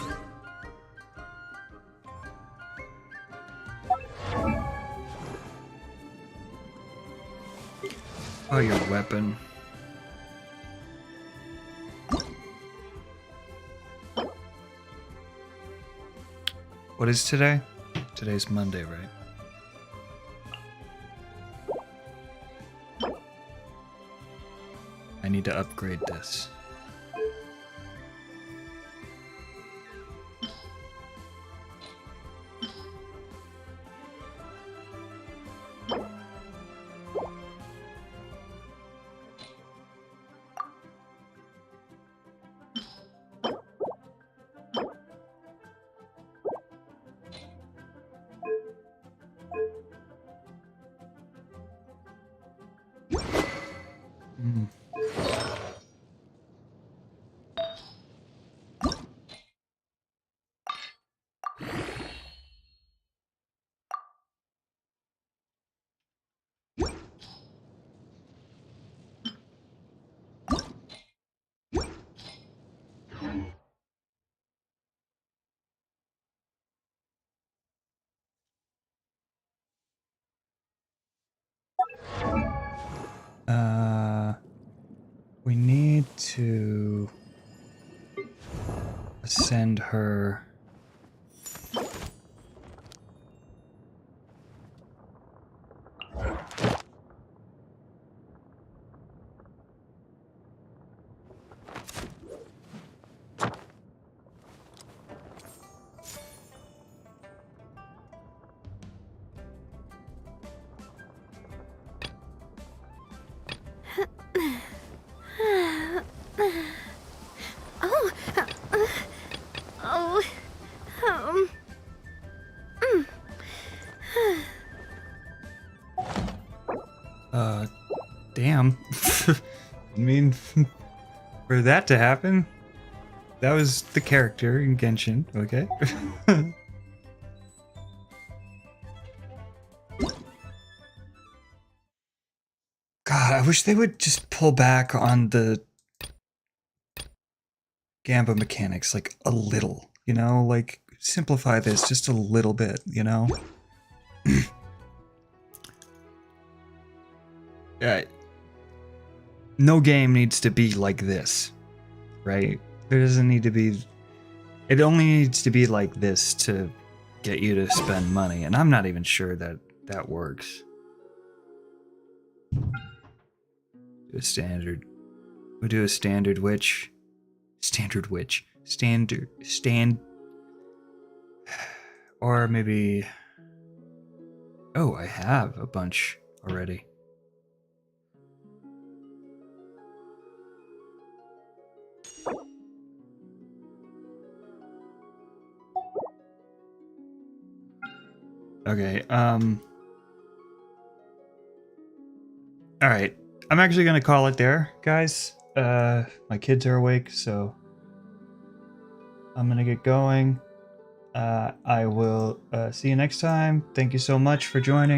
Oh, your weapon. What is today? Today's Monday, right? I need to upgrade this. We need to ascend her Damn. I mean, for that to happen, that was the character in Genshin, okay? God, I wish they would just pull back on the Gamba mechanics, like, a little, you know? Like, simplify this just a little bit, you know? No game needs to be like this, right? There doesn't need to be... It only needs to be like this to get you to spend money, and I'm not even sure that that works. Do a standard... We'll do a standard witch. Standard witch. Or maybe... Oh, I have a bunch already. Okay, alright. I'm actually gonna call it there, guys. My kids are awake, so I'm gonna get going. I will see you next time. Thank you so much for joining.